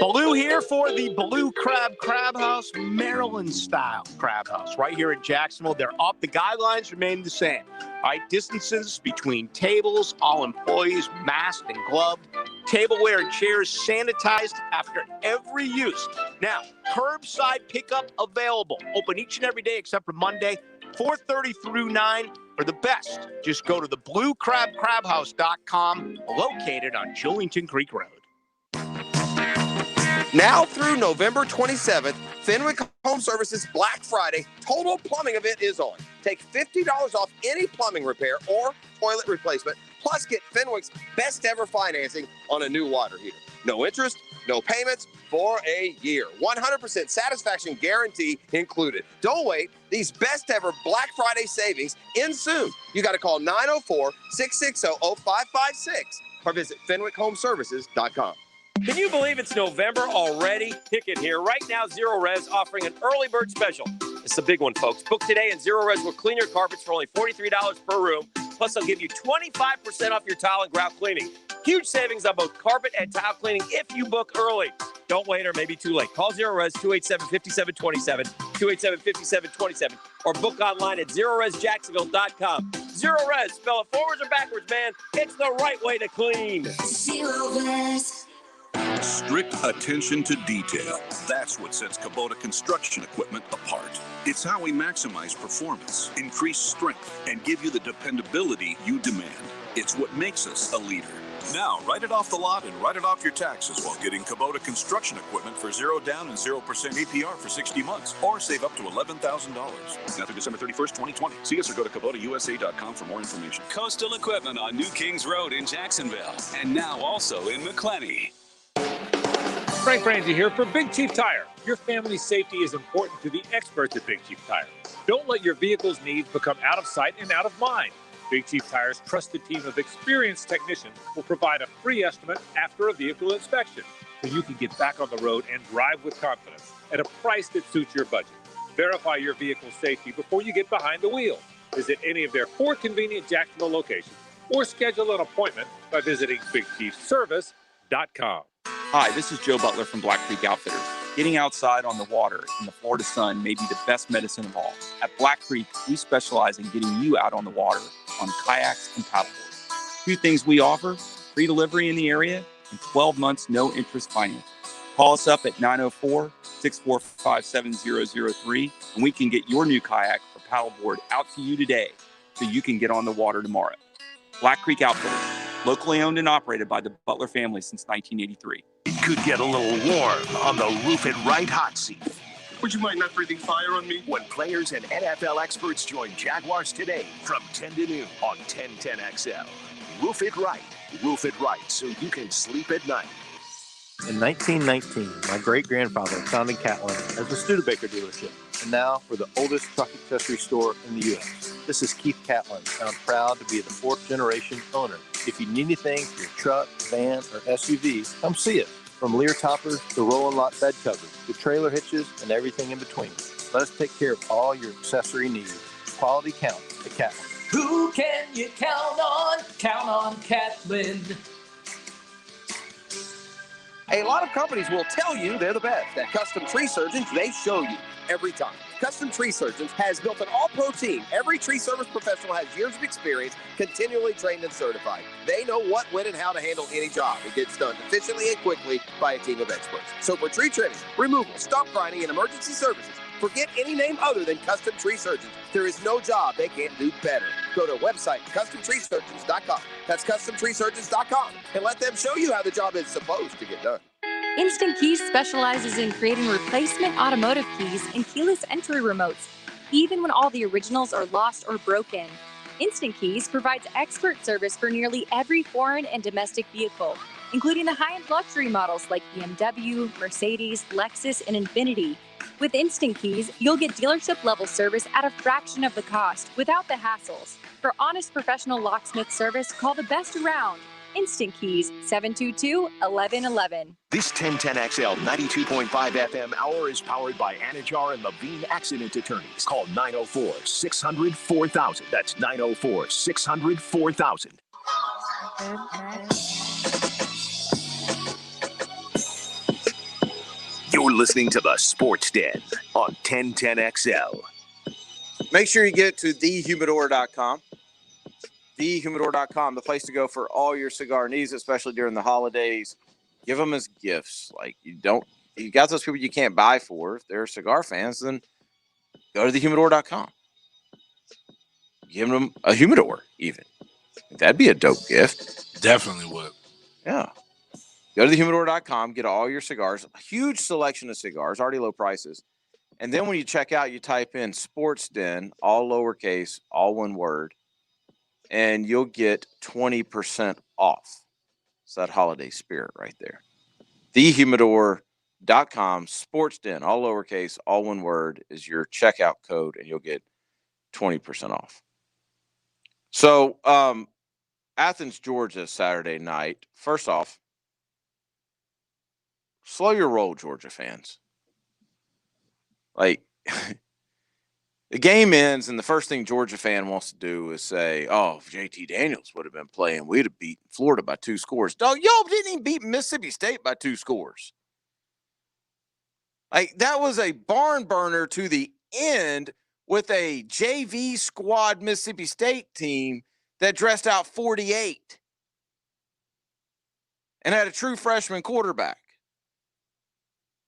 Blue here for the Blue Crab House, Maryland style crab house right here in Jacksonville. They're up. The guidelines remain the same. All right, distances between tables, all employees masked and gloved. Tableware and chairs sanitized after every use. Now, curbside pickup available. Open each and every day except for Monday, 4:30 through 9. For the best, just go to the bluecrabcrabhouse.com, located on Julington Creek Road. Now through November 27th, Fenwick Home Services Black Friday total plumbing event is on. Take $50 off any plumbing repair or toilet replacement, plus get Fenwick's best ever financing on a new water heater. No interest, no payments for a year. 100% satisfaction guarantee included. Don't wait. These best ever Black Friday savings end soon. You got to call 904-660-0556 or visit FenwickHomeservices.com. Can you believe it's November already? Ticket here. Right now, Zero Res offering an early bird special. It's a big one, folks. Book today and Zero Res will clean your carpets for only $43 per room. Plus, they'll give you 25% off your tile and grout cleaning. Huge savings on both carpet and tile cleaning if you book early. Don't wait or maybe too late. Call Zero Res 287-5727, 287-5727, or book online at ZeroResJacksonville.com. Zero Res, spell it forwards or backwards, man. It's the right way to clean. Zero Res. Strict attention to detail. That's what sets Kubota construction equipment apart. It's how we maximize performance, increase strength, and give you the dependability you demand. It's what makes us a leader. Now, write it off the lot and write it off your taxes while getting Kubota construction equipment for 0 down and 0% APR for 60 months, or save up to $11,000. Now through December 31st, 2020. See us or go to KubotaUSA.com for more information. Coastal Equipment on New Kings Road in Jacksonville, and now also in McClenny. Frank Frangie here for Big Chief Tire. Your family's safety is important to the experts at Big Chief Tire. Don't let your vehicle's needs become out of sight and out of mind. Big Chief Tire's trusted team of experienced technicians will provide a free estimate after a vehicle inspection, so you can get back on the road and drive with confidence at a price that suits your budget. Verify your vehicle's safety before you get behind the wheel. Visit any of their 4 convenient Jacksonville locations or schedule an appointment by visiting BigChiefService.com. Hi, this is Joe Butler from Black Creek Outfitters. Getting outside on the water in the Florida sun may be the best medicine of all. At Black Creek, we specialize in getting you out on the water on kayaks and paddleboards. 2 things we offer: free delivery in the area and 12 months no interest finance. Call us up at 904-645-7003 and we can get your new kayak or paddleboard out to you today so you can get on the water tomorrow. Black Creek Outfitters, locally owned and operated by the Butler family since 1983. It could get a little warm on the Roof It Right hot seat. Would you mind not breathing fire on me? When players and NFL experts join Jaguars today from 10 to noon on 1010XL. Roof It Right. Roof It Right so you can sleep at night. In 1919, my great-grandfather founded Catlin as a Studebaker dealership, and now we're the oldest truck accessory store in the U.S. This is Keith Catlin, and I'm proud to be the 4th-generation owner. If you need anything for your truck, van, or SUV, come see us. From Lear toppers to roll and lock bed covers, to trailer hitches, and everything in between. Let us take care of all your accessory needs. Quality counts at Catlin. Who can you count on? Count on Catlin. A lot of companies will tell you they're the best. At Custom Tree Surgeons, they show you every time. Custom Tree Surgeons has built an all-pro team. Every tree service professional has years of experience, continually trained and certified. They know what, when, and how to handle any job. It gets done efficiently and quickly by a team of experts. So for tree trimming, removal, stump grinding, and emergency services, forget any name other than Custom Tree Surgeons. There is no job they can't do better. Go to our website, CustomTreeSurgeons.com. That's CustomTreeSurgeons.com, and let them show you how the job is supposed to get done. Instant Keys specializes in creating replacement automotive keys and keyless entry remotes, even when all the originals are lost or broken. Instant Keys provides expert service for nearly every foreign and domestic vehicle, including the high-end luxury models like BMW, Mercedes, Lexus, and Infiniti. With Instant Keys, you'll get dealership-level service at a fraction of the cost without the hassles. For honest professional locksmith service, call the best around. Instant Keys, 722-1111. This 1010XL 92.5 FM hour is powered by Anajar and Levine Accident Attorneys. Call 904-600-4000. That's 904-600-4000. You're listening to the Sports Den on 1010XL. Make sure you get to thehumidor.com. Thehumidor.com, the place to go for all your cigar needs, especially during the holidays. Give them as gifts. Like, you got those people you can't buy for. If they're cigar fans, then go to thehumidor.com. Give them a humidor, even. That'd be a dope gift. Definitely would. Yeah. Go to thehumidor.com, get all your cigars, a huge selection of cigars, already low prices. And then when you check out, you type in sportsden, all lowercase, all one word, and you'll get 20% off. It's that holiday spirit right there. Thehumidor.com, sportsden, all lowercase, all one word, is your checkout code, and you'll get 20% off. So, Athens, Georgia, Saturday night. First off, slow your roll, Georgia fans. Like, the game ends, and the first thing Georgia fan wants to do is say, oh, if JT Daniels would have been playing, we'd have beaten Florida by 2 scores. Dog, y'all didn't even beat Mississippi State by 2 scores. Like, that was a barn burner to the end with a JV squad Mississippi State team that dressed out 48 and had a true freshman quarterback.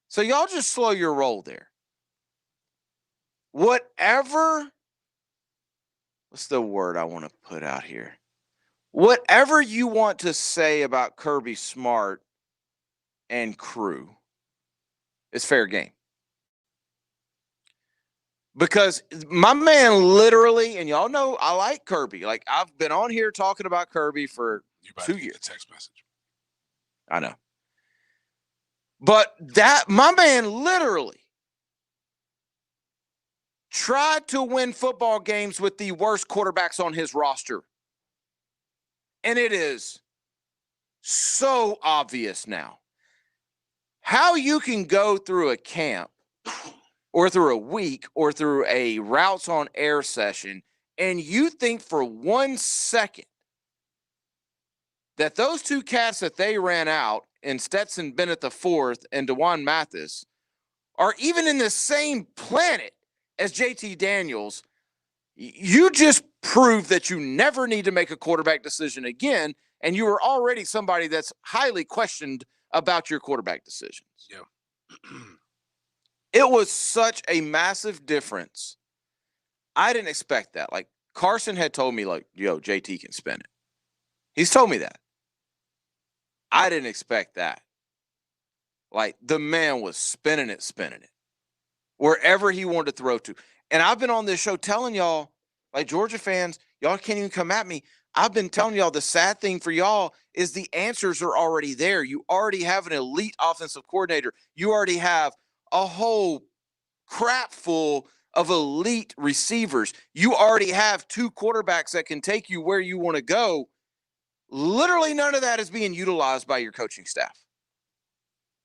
So y'all just slow your roll there. Whatever, what's the word I want to put out here? Whatever you want to say about Kirby Smart and crew, it's fair game. Because my man literally, and y'all know I like Kirby. Like, I've been on here talking about Kirby for 2 years. Text message. I know. But that, my man literally tried to win football games with the worst quarterbacks on his roster. And it is so obvious now how you can go through a camp or through a week or through a routes on air session, and you think for 1 second that those 2 cats that they ran out in Stetson Bennett IV and DeJuan Mathis are even in the same planet as JT Daniels. You just proved that you never need to make a quarterback decision again, and you were already somebody that's highly questioned about your quarterback decisions. Yeah. It was such a massive difference. I didn't expect that. Like, Carson had told me, like, yo, JT can spin it. He's told me that. I didn't expect that. Like, the man was spinning it, wherever he wanted to throw to. And I've been on this show telling y'all, like, Georgia fans, y'all can't even come at me. I've been telling y'all the sad thing for y'all is the answers are already there. You already have an elite offensive coordinator. You already have a whole crap full of elite receivers. You already have 2 quarterbacks that can take you where you want to go. Literally none of that is being utilized by your coaching staff.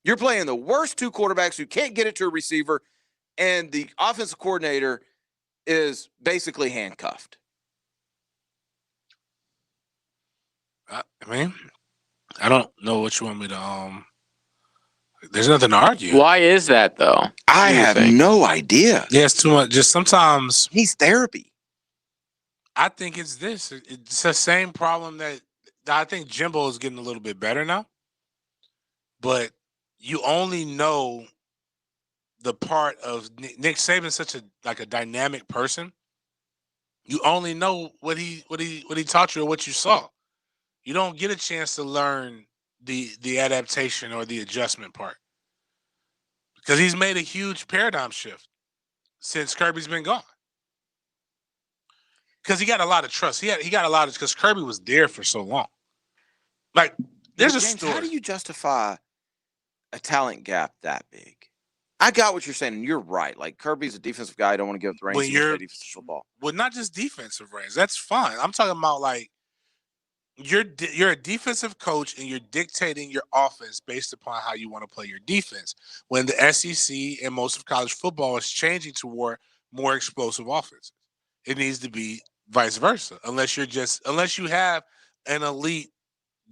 You're playing the worst 2 quarterbacks who can't get it to a receiver, and the offensive coordinator is basically handcuffed. I mean, I don't know what you want me to there's nothing to argue. Why is that, though? I have no idea. Yeah, it's too much. Just sometimes needs therapy. I think it's this. It's the same problem that I think Jimbo is getting a little bit better now. But you only know the part of Nick Saban's such a dynamic person. You only know what he taught you or what you saw. You don't get a chance to learn the adaptation or the adjustment part, because he's made a huge paradigm shift since Kirby's been gone. Because he got a lot of trust. He got a lot of, because Kirby was there for so long. Like, there's a story. How do you justify a talent gap that big? I got what you're saying, and you're right. Like, Kirby's a defensive guy. I don't want to give up the reins to play defensive football. Well, not just defensive reins. That's fine. I'm talking about, like, you're a defensive coach and you're dictating your offense based upon how you want to play your defense. When the SEC and most of college football is changing toward more explosive offenses, it needs to be vice versa. Unless you have an elite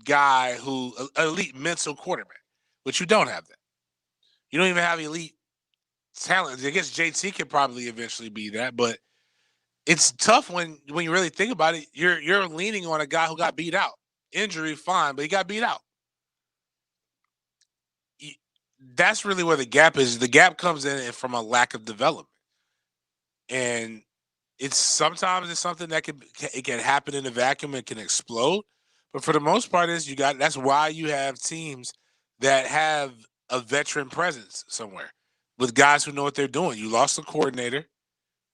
guy an elite mental quarterback, but you don't have that. You don't even have elite talent. I guess JT could probably eventually be that, but it's tough when you really think about it. You're leaning on a guy who got beat out. Injury, fine, but he got beat out. That's really where the gap is. The gap comes in from a lack of development, and sometimes it's something that can happen in a vacuum and can explode. But for the most part, that's why you have teams that have a veteran presence somewhere with guys who know what they're doing. You lost a coordinator,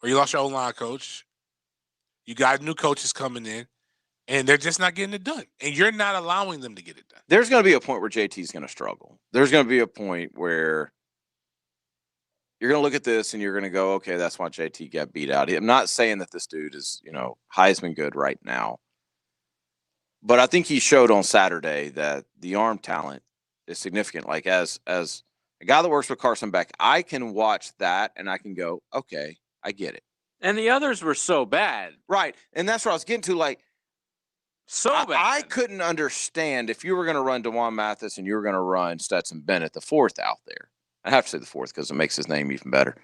or you lost your O-line coach. You got new coaches coming in, and they're just not getting it done. And you're not allowing them to get it done. There's going to be a point where JT's going to struggle. There's going to be a point where you're going to look at this and you're going to go, okay, that's why JT got beat out. I'm not saying that this dude is, Heisman good right now. But I think he showed on Saturday that the arm talent is significant. Like as a guy that works with Carson Beck, I can watch that and I can go, okay, I get it. And the others were so bad. Right. And that's what I was getting to. Like, bad. I couldn't understand if you were going to run DeJuan Mathis and you were going to run Stetson Bennett, the fourth out there. I have to say the fourth because it makes his name even better.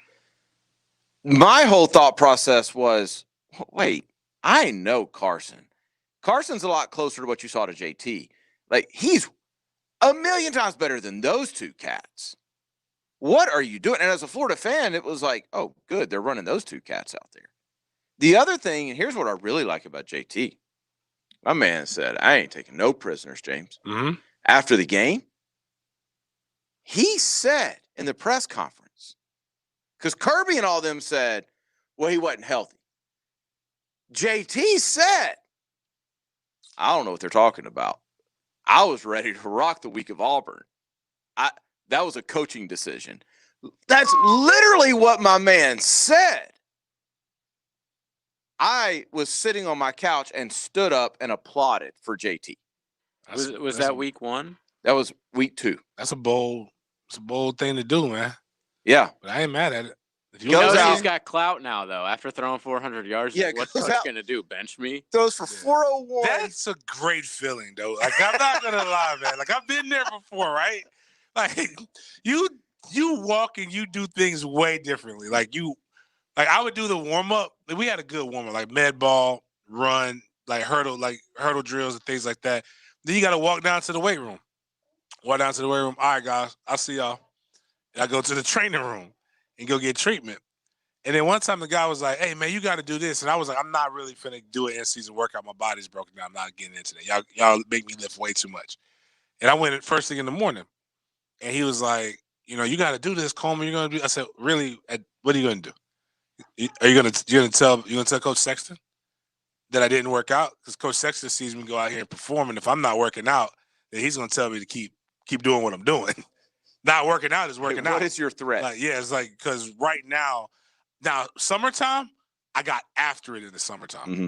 My whole thought process was, wait, I know Carson. Carson's a lot closer to what you saw to JT. Like, he's a million times better than those two cats. What are you doing? And as a Florida fan, it was like, oh, good, they're running those two cats out there. The other thing, and here's what I really like about JT. My man said, I ain't taking no prisoners, James. Mm-hmm. After the game, he said in the press conference, because Kirby and all them said, well, he wasn't healthy. JT said, I don't know what they're talking about. I was ready to rock the week of Auburn. That was a coaching decision. That's literally what my man said. I was sitting on my couch and stood up and applauded for JT. Was that week 1? That was week 2. That's a bold thing to do, man. Yeah. But I ain't mad at it. He's got clout now, though. After throwing 400 yards, yeah, what's coach going to do? Bench me? Throws for 401. That's a great feeling, though. Like, I'm not going to lie, man. Like, I've been there before, right? Like, you walk and you do things way differently. Like, I would do the warm-up. We had a good warm-up, like med ball, run, hurdle drills and things like that. Then you got to walk down to the weight room. All right, guys, I'll see y'all. And I go to the training room and go get treatment. And then one time the guy was like, hey, man, you got to do this. And I was like, I'm not really finna do an in-season workout. My body's broken down. I'm not getting into that. Y'all make me lift way too much. And I went first thing in the morning. And he was like, you got to do this, Coleman. You're going to do. I said, really? What are you going to do? Are you going to tell Coach Sexton that I didn't work out? Because Coach Sexton sees me go out here and perform. And if I'm not working out, then he's going to tell me to keep doing what I'm doing. Not working out is working out. What is your threat? It's like, because right now, summertime, I got after it in the summertime. Mm-hmm.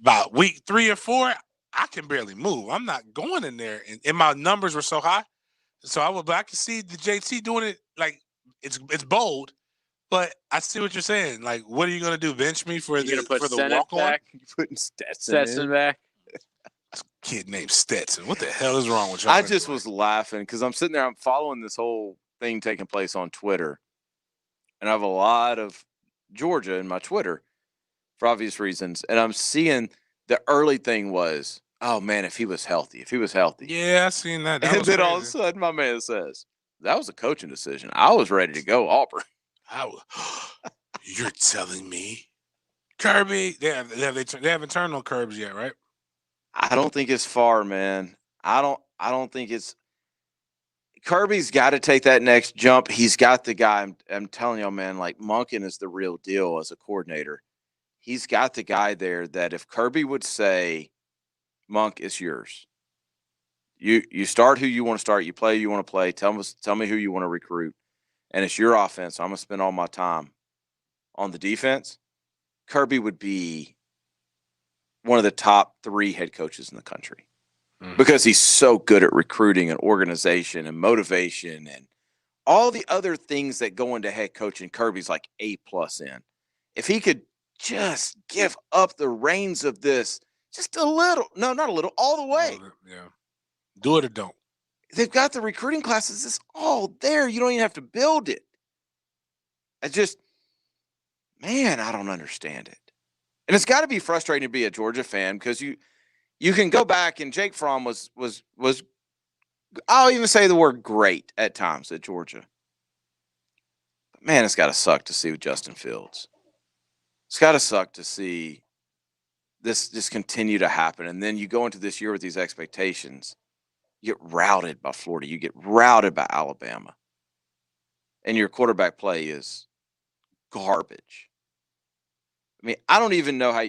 About week 3 or 4, I can barely move. I'm not going in there. And my numbers were so high. So I can see the JT doing it. Like, it's bold, but I see what you're saying. Like, what are you going to do? Bench me for the walk-on? Back? You putting Stetson back? Kid named Stetson. What the hell is wrong with y'all? I just was laughing because I'm sitting there, I'm following this whole thing taking place on Twitter. And I have a lot of Georgia in my Twitter for obvious reasons. And I'm seeing the early thing was, oh man, if he was healthy. Yeah, I seen that. And then all of a sudden my man says, that was a coaching decision. I was ready to go Auburn. You're telling me? Kirby, they haven't turned on Curbs yet, right? I don't think it's far, man. I don't think it's Kirby's got to take that next jump. He's got the guy. I'm telling you, man, like Monken is the real deal as a coordinator. He's got the guy there that if Kirby would say, Monk, it's yours. You start who you want to start. You play who you want to play. Tell me who you want to recruit. And it's your offense. I'm going to spend all my time on the defense. Kirby would be one of the top 3 head coaches in the country because he's so good at recruiting and organization and motivation and all the other things that go into head coaching. Kirby's like A+ in. If he could just give up the reins of this just a little, no, not a little, all the way. Yeah. Do it or don't. They've got the recruiting classes. It's all there. You don't even have to build it. I just, man, I don't understand it. And it's got to be frustrating to be a Georgia fan because you can go back and Jake Fromm was I'll even say the word great at times at Georgia. But man, it's got to suck to see with Justin Fields. It's got to suck to see this just continue to happen. And then you go into this year with these expectations. You get routed by Florida. You get routed by Alabama. And your quarterback play is garbage. I mean, I don't even know how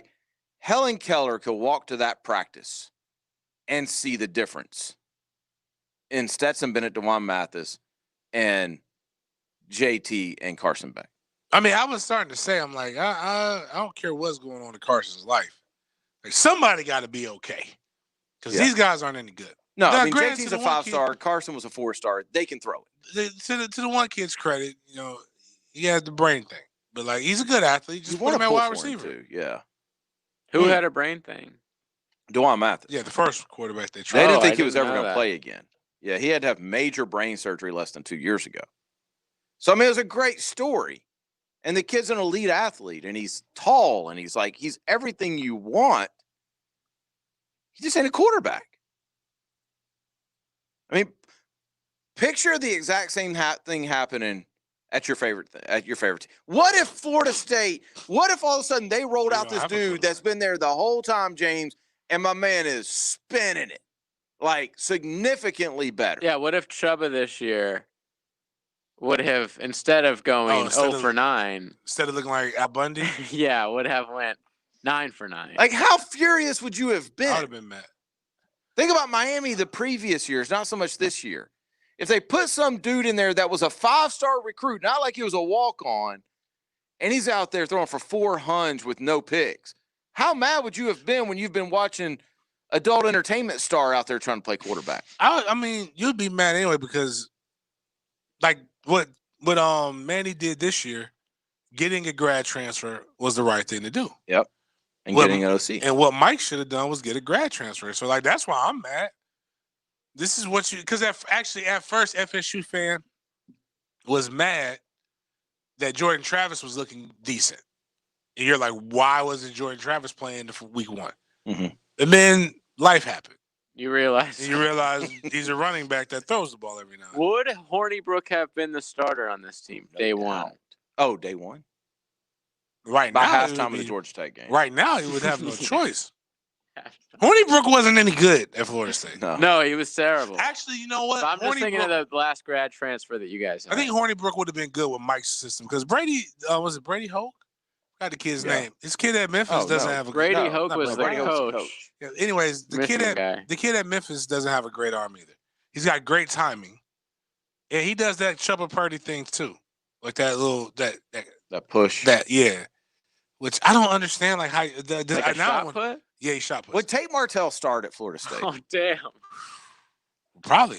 Helen Keller could walk to that practice and see the difference in Stetson Bennett, DeJuan Mathis, and JT and Carson Beck. I mean, I was starting to say, I'm like, I don't care what's going on in Carson's life. Like, somebody got to be okay because these guys aren't any good. No, now, I mean, JT's a 5-star. Carson was a 4-star. They can throw it. To the one kid's credit, he has the brain thing. But, like, he's a good athlete. Just put him at wide receiver. Too. Yeah. Who had a brain thing? DeJuan Mathis. Yeah, the first quarterback they tried. They didn't think he was ever going to play again. Yeah, he had to have major brain surgery less than 2 years ago. So, I mean, it was a great story. And the kid's an elite athlete, and he's tall, and he's everything you want. He just ain't a quarterback. I mean, picture the exact same thing happening at your favorite team. What if Florida State? What if all of a sudden they rolled out this dude that's been there the whole time, James, and my man is spinning it like significantly better? Yeah. What if Chuba this year would have instead of going 0 for 9, instead of looking like Al Bundy, would have went 9 for 9. Like, how furious would you have been? I would have been mad. Think about Miami the previous years, not so much this year. If they put some dude in there that was a 5-star recruit, not like he was a walk-on, and he's out there throwing for 400 with no picks, how mad would you have been when you've been watching adult entertainment star out there trying to play quarterback? I mean, you'd be mad anyway because, like, what Manny did this year, getting a grad transfer was the right thing to do. Yep. And getting an OC. And what Mike should have done was get a grad transfer. So, like, that's why I'm mad. This is what because at first FSU fan was mad that Jordan Travis was looking decent. And you're like, why wasn't Jordan Travis playing for week 1? Mm-hmm. And then life happened. You realize he's a running back that throws the ball every now and then. Would Hornibrook have been the starter on this team day one? Oh, day one. Right by now, halftime of the Georgia Tech game. Right now, he would have no choice. Hornibrook wasn't any good at Florida State. No, he was terrible. Actually, you know what? So I'm just thinking of the last grad transfer that you guys had. I think Hornibrook would have been good with Mike's system because Brady was it Brady Hoke? I got the kid's name. His kid at Memphis doesn't have a Brady Hoke was the coach. Yeah, anyways, the kid at Memphis doesn't have a great arm either. He's got great timing, and he does that Chubba Purdy thing too, like that little that push. Which I don't understand. Like how like a shot put? Yeah, he shot put. Would Tate Martell start at Florida State? Oh damn! Probably.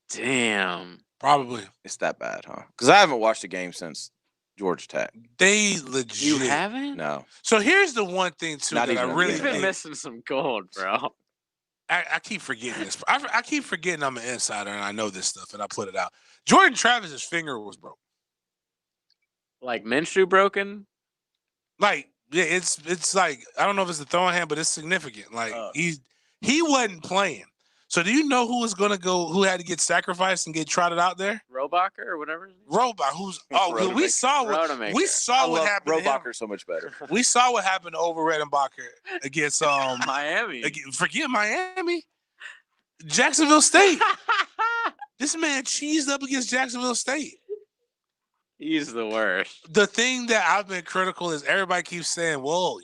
Damn. Probably. It's that bad, huh? Because I haven't watched a game since Georgia Tech. They legit. You haven't? No. So here's the one thing too that I really You've been missing some gold, bro. I keep forgetting this. I keep forgetting I'm an insider and I know this stuff and I put it out. Jordan Travis's finger was broke. Like Minshew broken? Like, yeah, it's like I don't know if it's the throwing hand, but it's significant. Like he wasn't playing. So do you know who was gonna go? Who had to get sacrificed and get trotted out there? Robacher or whatever. Robacher, we saw what happened. Robacher so much better. We saw what happened over Redenbacher against Miami. Forget Miami, Jacksonville State. This man cheesed up against Jacksonville State. He's the worst. The thing that I've been critical is everybody keeps saying, "Well,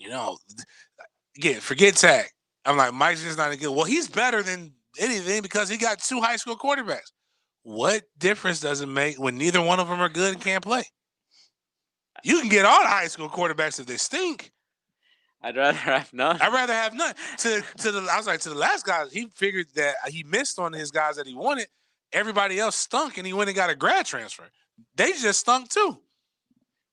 again, forget Tag." I'm like, Mike's just not a good. Well, he's better than anything because he got 2 high school quarterbacks. What difference does it make when neither one of them are good and can't play? You can get all the high school quarterbacks if they stink. I'd rather have none. I'd rather have none. I was like, to the last guy, he figured that he missed on his guys that he wanted. Everybody else stunk, and he went and got a grad transfer. They just stunk too.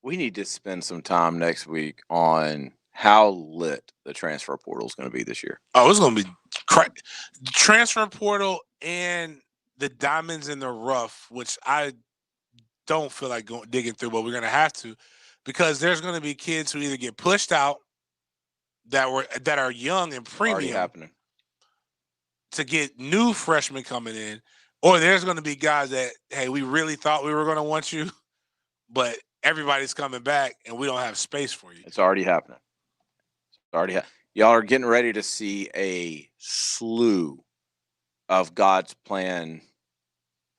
We need to spend some time next week on how lit the transfer portal is going to be this year. Oh, it's going to be transfer portal and the diamonds in the rough, which I don't feel like digging through, but we're going to have to, because there's going to be kids who either get pushed out that are young and premium, already happening, to get new freshmen coming in, or there's going to be guys that, hey, we really thought we were going to want you, but everybody's coming back and we don't have space for you. It's already happening. Y'all are getting ready to see a slew of God's plan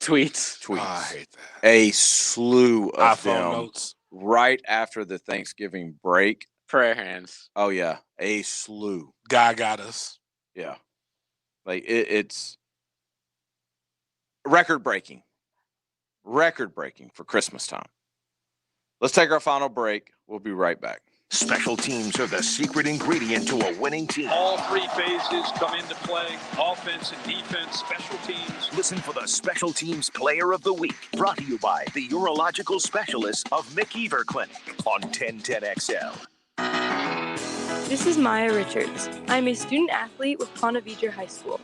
tweets. Oh, I hate that. A slew of iPhone them notes right after the Thanksgiving break. Prayer hands. Oh yeah, a slew. God got us. Yeah, like it's record breaking for Christmas time. Let's take our final break. We'll be right back. Special teams are the secret ingredient to a winning team. All three phases come into play: offense and defense, special teams. Listen for the Special Teams Player of the Week, brought to you by the urological specialists of McEver Clinic on 1010XL. This is Maya Richards. I'm a student athlete with Ponte Vedra High School.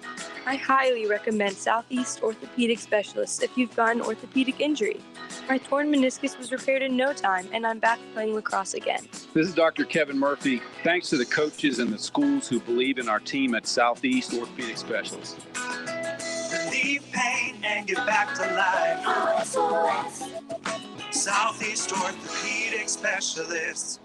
I highly recommend Southeast Orthopedic Specialists if you've got an orthopedic injury. My torn meniscus was repaired in no time, and I'm back playing lacrosse again. This is Dr. Kevin Murphy. Thanks to the coaches and the schools who believe in our team at Southeast Orthopedic Specialists. Relieve pain and get back to life. Southeast Orthopedic Specialists.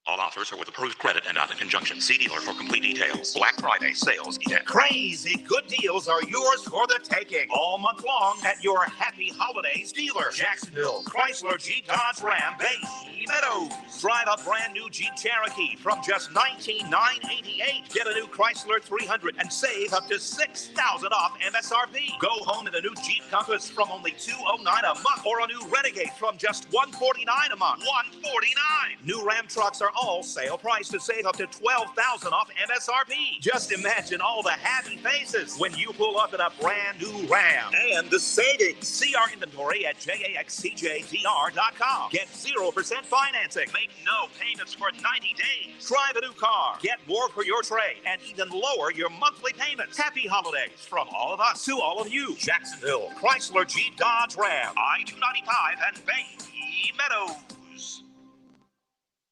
All offers are with approved credit and not in conjunction. See dealer for complete details. Black Friday sales event. Crazy good deals are yours for the taking all month long at your Happy Holidays dealer. Jacksonville, Chrysler, Jeep, Dodge, Ram, Bay Meadows. Drive a brand new Jeep Cherokee from just $19,988. Get a new Chrysler 300 and save up to $6,000 off MSRP. Go home in a new Jeep Compass from only $209 a month, or a new Renegade from just $149 a month. $149. New Ram trucks are all sale price to save up to $12,000 off MSRP. Just imagine all the happy faces when you pull up in a brand new Ram. And the savings. See our inventory at jaxcjdr.com. Get 0% financing. Make no payments for 90 days. Drive a new car. Get more for your trade and even lower your monthly payments. Happy holidays from all of us to all of you. Jacksonville, Chrysler, Jeep, Dodge, Ram, I-295 and Bay Meadows.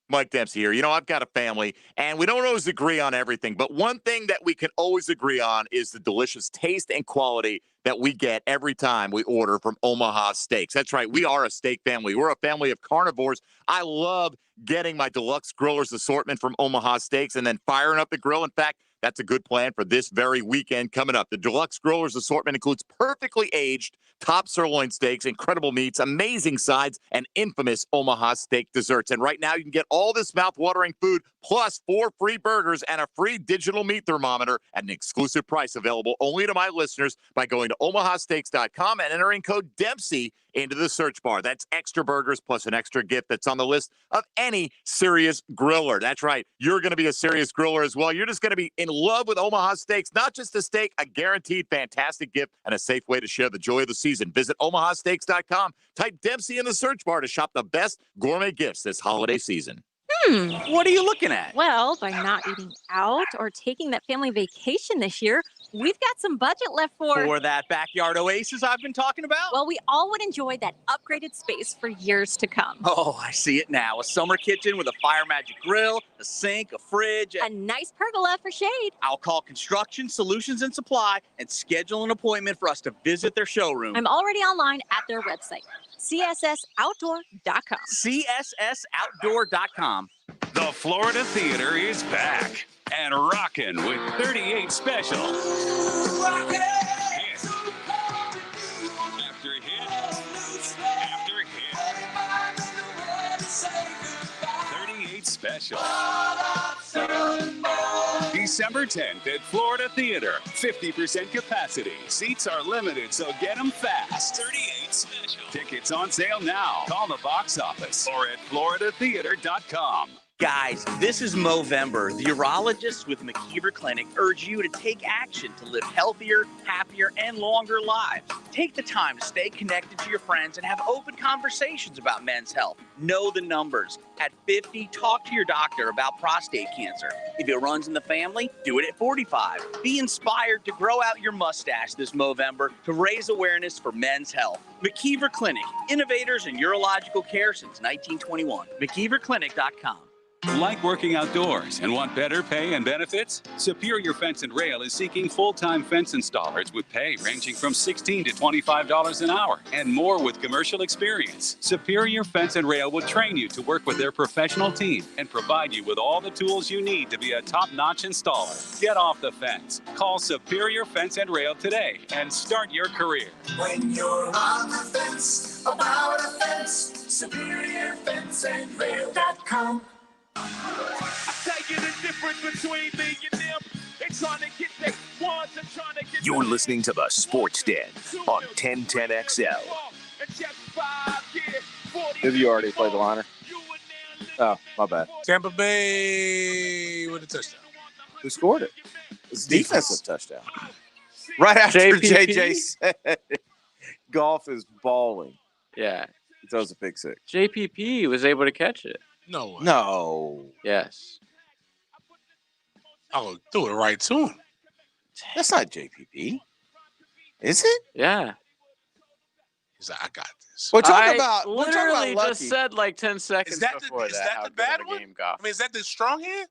Mike Dempsey here. You know, I've got a family, and we don't always agree on everything, but one thing that we can always agree on is the delicious taste and quality that we get every time we order from Omaha Steaks. That's right. We are a steak family. We're a family of carnivores. I love getting my deluxe grillers assortment from Omaha Steaks and then firing up the grill. In fact, that's a good plan for this very weekend coming up. The deluxe grillers assortment includes perfectly aged top sirloin steaks, incredible meats, amazing sides, and infamous Omaha steak desserts. And right now you can get all this mouth-watering food plus 4 free burgers and a free digital meat thermometer at an exclusive price available only to my listeners by going to omahasteaks.com and entering code Dempsey into the search bar. That's extra burgers plus an extra gift that's on the list of any serious griller. That's right. You're going to be a serious griller as well. You're just going to be in love with Omaha Steaks. Not just a steak, a guaranteed fantastic gift and a safe way to share the joy of the season. Visit omahasteaks.com. Type Dempsey in the search bar to shop the best gourmet gifts this holiday season. What are you looking at? Well, by not eating out or taking that family vacation this year, we've got some budget left For that backyard oasis I've been talking about? Well, we all would enjoy that upgraded space for years to come. Oh, I see it now. A summer kitchen with a Fire Magic grill, a sink, a fridge. A nice pergola for shade. I'll call Construction Solutions and Supply and schedule an appointment for us to visit their showroom. I'm already online at their website, cssoutdoor.com. cssoutdoor.com. The Florida Theater is back and rocking with 38 special. Hit after hit after hit. 38 special. December 10th at Florida Theater. 50% capacity. Seats are limited, so get them fast. 38 special. Tickets on sale now. Call the box office or at floridatheater.com. Guys, this is Movember. The urologists with McKeever Clinic urge you to take action to live healthier, happier, and longer lives. Take the time to stay connected to your friends and have open conversations about men's health. Know the numbers. At 50, talk to your doctor about prostate cancer. If it runs in the family, do it at 45. Be inspired to grow out your mustache this Movember to raise awareness for men's health. McKeever Clinic, innovators in urological care since 1921. McKeeverClinic.com. Like working outdoors and want better pay and benefits? Superior Fence and Rail is seeking full-time fence installers with pay ranging from $16 to $25 an hour and more with commercial experience. Superior Fence and Rail will train you to work with their professional team and provide you with all the tools you need to be a top-notch installer. Get off the fence. Call Superior Fence and Rail today and start your career. When you're on the fence about a fence, SuperiorFenceandRail.com. I tell you the difference between me and them. They trying to get their ones and trying to get. You're listening to the Sports Den on 1010XL. Did you already play the liner? Oh, my bad. Tampa Bay with a touchdown. Who scored it? It's defensive touchdown. Right after JPP? JJ said it. Golf is balling. Yeah. He throws a pick six. JPP was able to catch it. No way. No. Yes. I'll do it right to him. That's not JPP. Is it? Yeah. He's like, I got this. We're talking I about literally Lucky. just said like 10 seconds Is that the, before is that. that how the good bad of a one? game golf. I mean, is that the strong hand?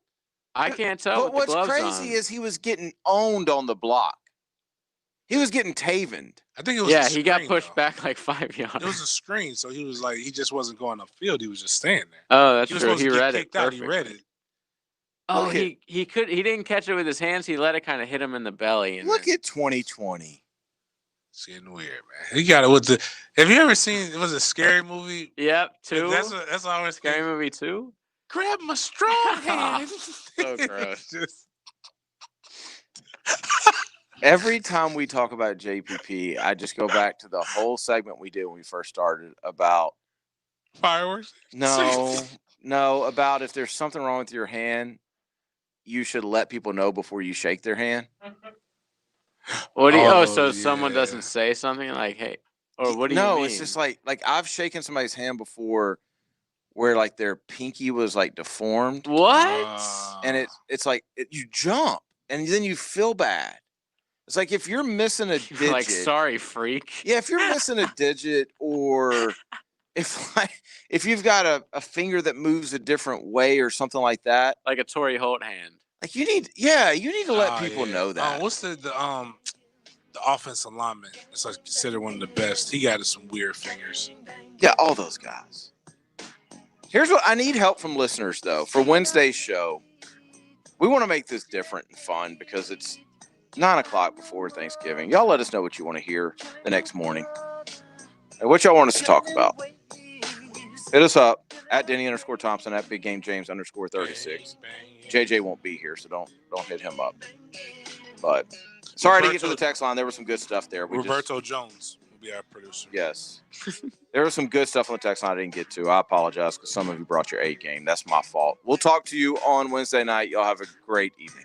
I can't tell. But with the what's gloves crazy on. is he was getting owned on the block. He was getting tavened. I think it was. Yeah, a he got screen, pushed though. back like 5 yards. It was a screen, so he was like, he just wasn't going upfield. He was just standing there. Oh, that's He was true. supposed He to get read it kicked out. He perfectly. read it. Oh, Look at- he didn't catch it with his hands. He let it kind of hit him in the belly. And Look at 2020. It's getting weird, man. He got it with the. Have you ever seen? It was a scary movie. Yep, 2. That's always Scary Movie 2. Grab my strong hand. So gross. Every time we talk about JPP, I just go back to the whole segment we did when we first started about Fireworks. no, about if there's something wrong with your hand, you should let people know before you shake their hand. What do you? Oh, so yeah. someone doesn't say something like, "Hey," or what do you No, mean? it's just like I've shaken somebody's hand before where like their pinky was like deformed. What? And it's like you jump and then you feel bad. It's like if you're missing a digit. Like, sorry, freak. Yeah, if you're missing a digit or if you've got a finger that moves a different way or something like that. Like a Torrey Holt hand. Like you need to let people know that. What's the offensive lineman? It's like considered one of the best. He got some weird fingers. Yeah, all those guys. Here's what I need help from listeners though for Wednesday's show. We want to make this different and fun because it's 9:00 before Thanksgiving. Y'all let us know what you want to hear the next morning and what y'all want us to talk about. Hit us up at Denny_Thompson at Big Game James _36. JJ won't be here, so don't hit him up. But sorry to get to the text line. There was some good stuff there. Roberto Jones will be our producer. Yes. There was some good stuff on the text line I didn't get to. I apologize because some of you brought your A game. That's my fault. We'll talk to you on Wednesday night. Y'all have a great evening.